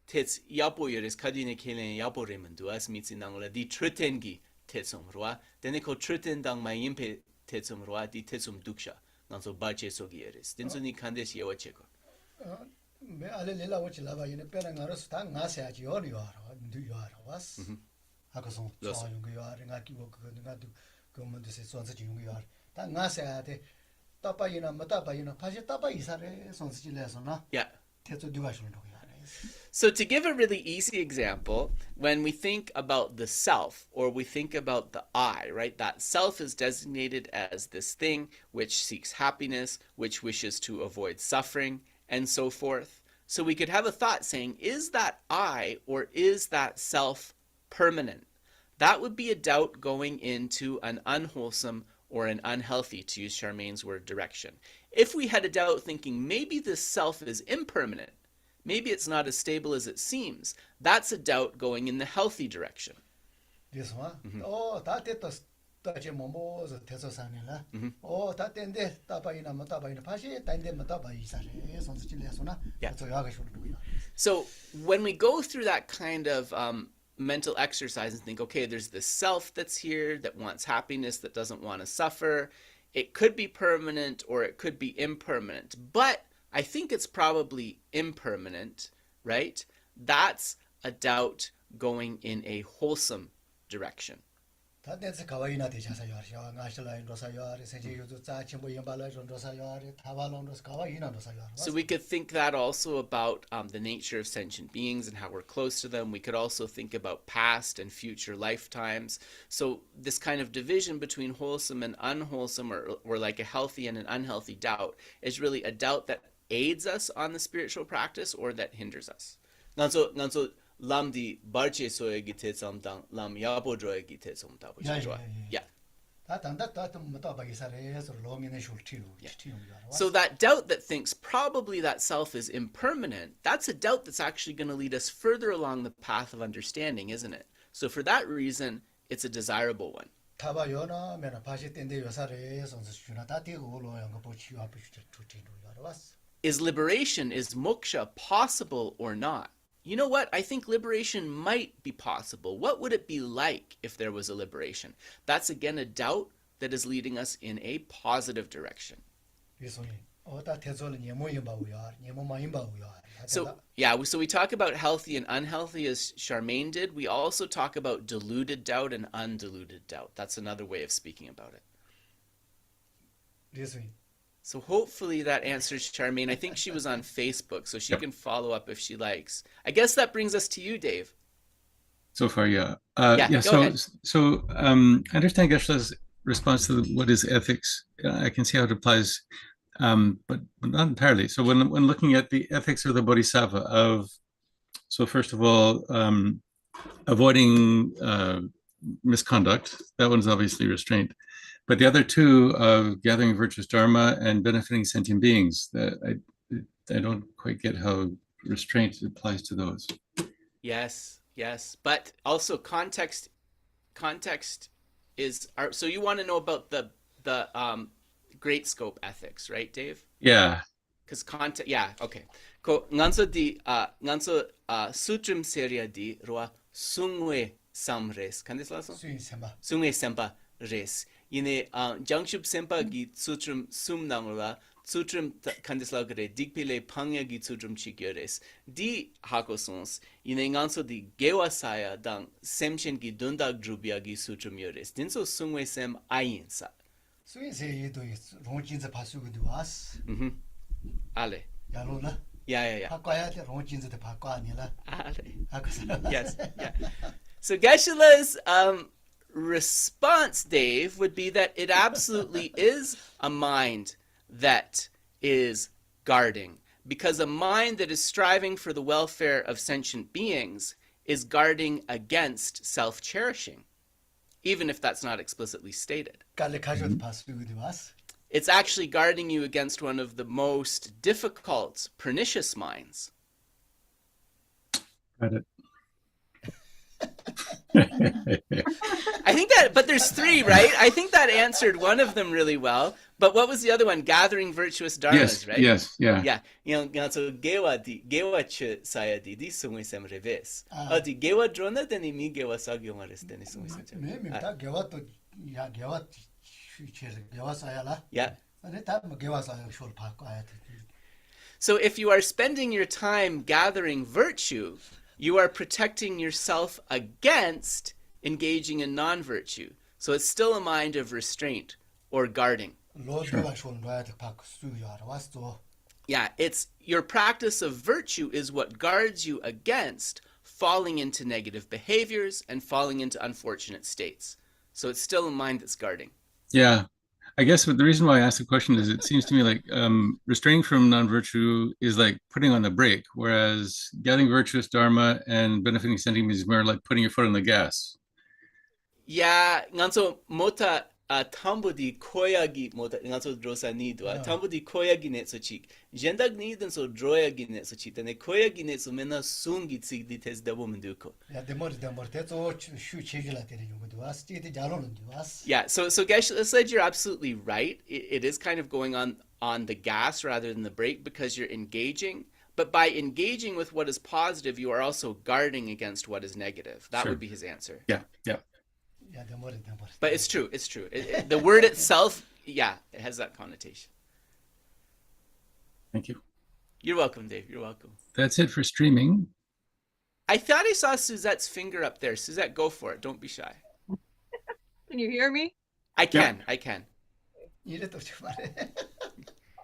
tets yapo yeres kadine kelen yapo remen duas mitsi nangla di trutengi tetsum roa. Then ko truten dang mayimpe tetsum roa di tetsum duksha. Nganso bache sogi yeres. Dinso ni kandes yewacheko. Me ale lela wachi lava yene pera ngaros ta ngase aji ori yaro ndu yaro was. Hakoson so yung yaro ngaki wo ngadu komunde se sonse yung yaro. Ta ngase ate tapa yina mata pa yina phaje tapa isare sonse chile sona. Yeah. Tetso dugasho ndo. So to give a really easy example, when we think about the self or we think about the I, right? That self is designated as this thing which seeks happiness, which wishes to avoid suffering, and so forth. So we could have a thought saying, is that I or is that self permanent? That would be a doubt going into an unwholesome or an unhealthy, to use Charmaine's word, direction. If we had a doubt thinking maybe this self is impermanent, maybe it's not as stable as it seems, that's a doubt going in the healthy direction. This one? Oh, that is taje mombo zo teso sanela. Oh, that ende tapaina matapaina pashi tende matapai sare sonse chile sona. So when we go through that kind of mental exercise and think, okay, there's this self that's here that wants happiness, that doesn't want to suffer. It could be permanent or it could be impermanent, but I think it's probably impermanent, right? That's a doubt going in a wholesome direction. So we could think that also about the nature of sentient beings and how we're close to them. We could also think about past and future lifetimes. So this kind of division between wholesome and unwholesome, or like a healthy and an unhealthy doubt, is really a doubt that aids us on the spiritual practice or that hinders us. Nanso lam di barche soye gite samdang lam yapo droye gite samdang. Yeah. So that doubt that thinks probably that self is impermanent, that's a doubt that's actually going to lead us further along the path of understanding, isn't it? So for that reason, it's a desirable one. Is liberation, is moksha possible or not? you know what? I think liberation might be possible. What would it be like if there was a liberation? That's again a doubt that is leading us in a positive direction. So yeah, so we talk about healthy and unhealthy as Charmaine did. We also talk about diluted doubt and undiluted doubt. That's another way of speaking about it. So hopefully that answers Charmaine. I think she was on Facebook, so she can follow up if she likes. I guess that brings us to you, Dave. So far, yeah. Go ahead. I understand Geshe-la's response to what is ethics. I can see how it applies, but not entirely. So when looking at the ethics of the Bodhisattva so first of all, avoiding misconduct, that one's obviously restraint. But the other two of gathering virtuous dharma and benefiting sentient beings, that I don't quite get how restraint applies to those. Yes, but also context is so you want to know about the great scope ethics, right, Dave? Yeah. Because context, yeah, okay. Ko nganso sutrim seria di roa sungwe samres. Kan this laso? Sungwe sempa res. Yine jangshub sempa gi sutrim sum nangla sutrim kandislagre dikpile pangya gi sutrim chigyores di hakosons yine nganso di gewa saya dang semchen gi dundag drubya gi sutrim yores dinso sungwe sem ayinsa 수인세 예도 롱진즈 파수기도 왔어. ale 야로나. yeah 바꿔야 돼. 롱진즈도 바꿔 아니라. ale yes yeah. So Geshe-la's response, Dave, would be that it absolutely is a mind that is guarding, because a mind that is striving for the welfare of sentient beings is guarding against self-cherishing, even if that's not explicitly stated. It's actually guarding you against one of the most difficult, pernicious minds. Got it. I think that, but there's three, right? I think that answered one of them really well. But what was the other one? Gathering virtuous dharmas, right? Yes, yeah. Yeah. You know, so gewa ch saya di sungwe sem reves. Di gewa drona deni mi gewa sagyongares deni sungwe sem. Me ta gewa to ya gewa gewa saya la. Yeah. Ta gewa saya shol pa ko ayat. So if you are spending your time gathering virtue, you are protecting yourself against engaging in non-virtue. So it's still a mind of restraint or guarding. Sure. Yeah, it's your practice of virtue is what guards you against falling into negative behaviors and falling into unfortunate states. So it's still a mind that's guarding. Yeah. I guess the reason why I asked the question is it seems to me like restraining from non-virtue is like putting on the brake, whereas gathering virtuous dharma and benefiting sentient beings is more like putting your foot on the gas. Yeah, nganso mota tambudi koyagi mota nganso drosa nidwa tambudi koyagi netso chik jendag niden so droyagi netso chik tane koyagi netso mena sungi tsig di tes dabo menduko. Yeah, Yeah, so Geshe you're absolutely right. It is kind of going on the gas rather than the brake because you're engaging. But by engaging with what is positive, you are also guarding against what is negative. That would be his answer. Yeah. But it's true. The word itself, yeah, it has that connotation. Thank you. You're welcome, Dave. You're welcome. That's it for streaming. I thought I saw Suzette's finger up there. Suzette, go for it. Don't be shy. Can you hear me? I can.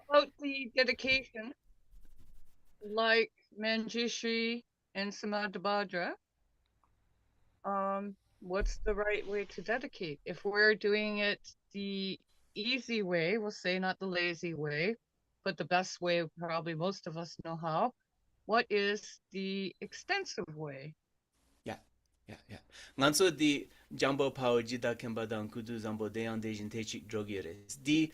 About the dedication, like Mañjuśrī and Samadhibhadra, what's the right way to dedicate? If we're doing it the easy way, we'll say not the lazy way, but the best way, probably most of us know how. What is the extensive way? Yeah. Nganso di jambo pao jida kembadang kudu zambo deyan dejin techik drogires. Di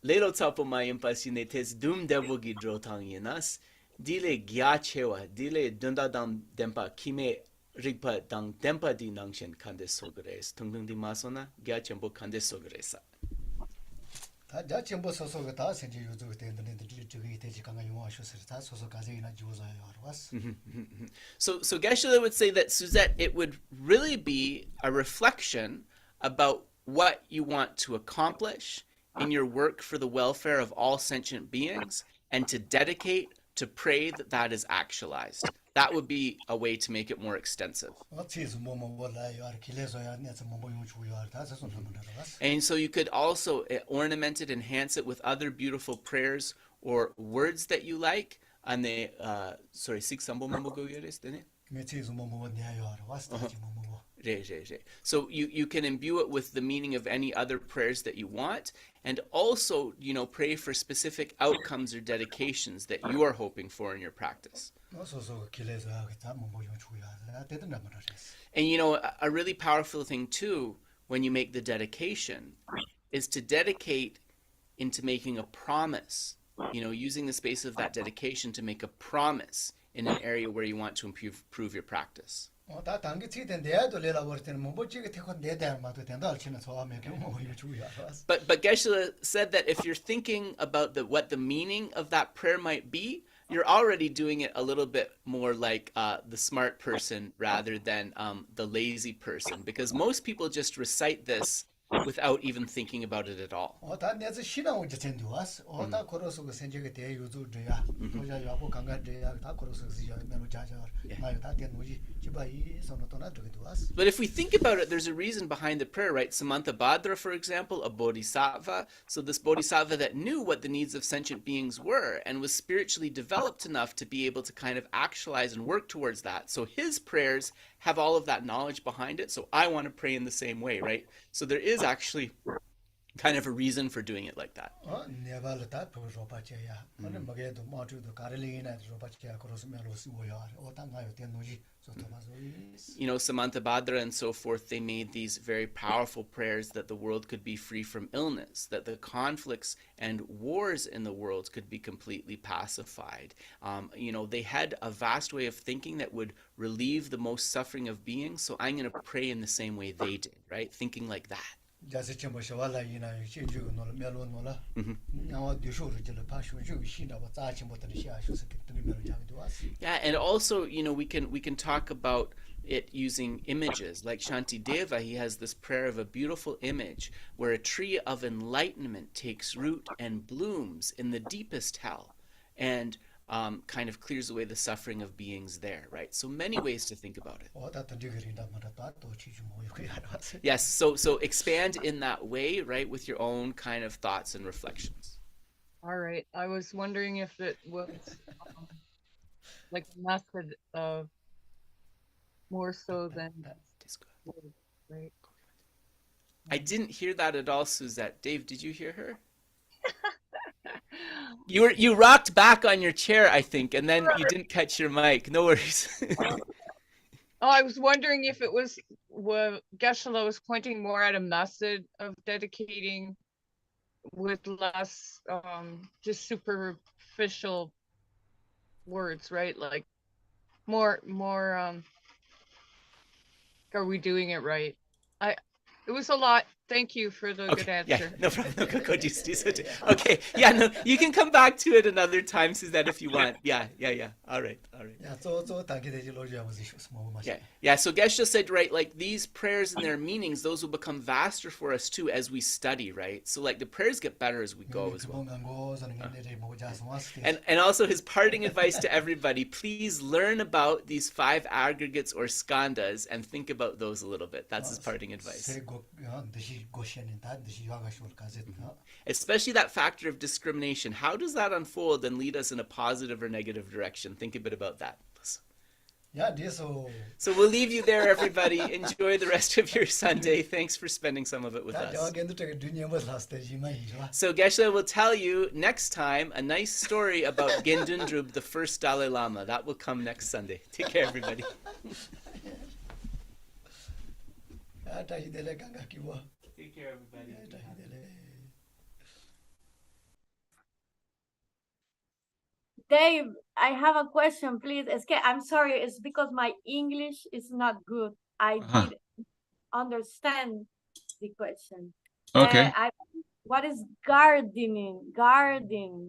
lelo tsapo mayempasine tes dum debogi drotang yenas. Dile gyachewa, dile dunda dam dempa kime rigpa dang dempa di nangshen kandes sogres. Tungtung di masona gyachembo kandes sogresa. 다 전부 소소가 다 생제 요즘 때문에 저기 되지 강가 용어 하셔서 다 소소 가지나 주어서 왔어. So Geshe would say that, Suzette, it would really be a reflection about what you want to accomplish in your work for the welfare of all sentient beings, and to dedicate to pray that that is actualized. That would be a way to make it more extensive. And so you could also ornament it, enhance it with other beautiful prayers or words that you like. And the so you can imbue it with the meaning of any other prayers that you want, and also, you know, pray for specific outcomes or dedications that you are hoping for in your practice. And you know, a really powerful thing too, when you make the dedication, is to dedicate into making a promise, you know, using the space of that dedication to make a promise in an area where you want to improve your practice. But Geshe said that if you're thinking about what the meaning of that prayer might be, you're already doing it a little bit more like the smart person rather than the lazy person, because most people just recite this without even thinking about it at all. But if we think about it, there's a reason behind the prayer, right? Samantabhadra, for example, a bodhisattva. So this bodhisattva that knew what the needs of sentient beings were and was spiritually developed enough to be able to kind of actualize and work towards that. So his prayers have all of that knowledge behind it. So I want to pray in the same way, right? So there is actually kind of a reason for doing it like that. You know, Samantabhadra and so forth, they made these very powerful prayers that the world could be free from illness, that the conflicts and wars in the world could be completely pacified. You know, they had a vast way of thinking that would relieve the most suffering of beings. So I'm going to pray in the same way they did, right? Thinking like that. Yeah, and also, you know, we can talk about it using images. Like Shantideva, he has this prayer of a beautiful image where a tree of enlightenment takes root and blooms in the deepest hell, and kind of clears away the suffering of beings there, right? So many ways to think about it. Yes, so expand in that way, right, with your own kind of thoughts and reflections. All right, I was wondering if it was like a method of more so than words, right? I didn't hear that at all, Suzette. Dave, did you hear her? You rocked back on your chair, I think, and then you didn't catch your mic. No worries. Oh, I was wondering if it was Geshe was pointing more at a method of dedicating with less just superficial words, right? Like more are we doing it right? It was a lot. Thank you for the good answer. Yeah, no problem. Okay, yeah, no, you can come back to it another time, Suzette, if you want. Yeah. All right. Yeah, so Geshe said, right, like these prayers and their meanings, those will become vaster for us too as we study, right? So like the prayers get better as we go as well. And also his parting advice to everybody, please learn about these 5 aggregates or skandhas and think about those a little bit. That's his parting advice. Especially that factor of discrimination. How does that unfold and lead us in a positive or negative direction? Think a bit about that. So we'll leave you there, everybody. Enjoy the rest of your Sunday. Thanks for spending some of it with us. So Geshe will tell you next time a nice story about Gendundrub, the first Dalai Lama. That will come next Sunday. Take care, everybody. Take care, everybody. Dave, I have a question, please. I'm sorry, it's because my English is not good. I didn't understand the question. Okay. what is gardening? Garden.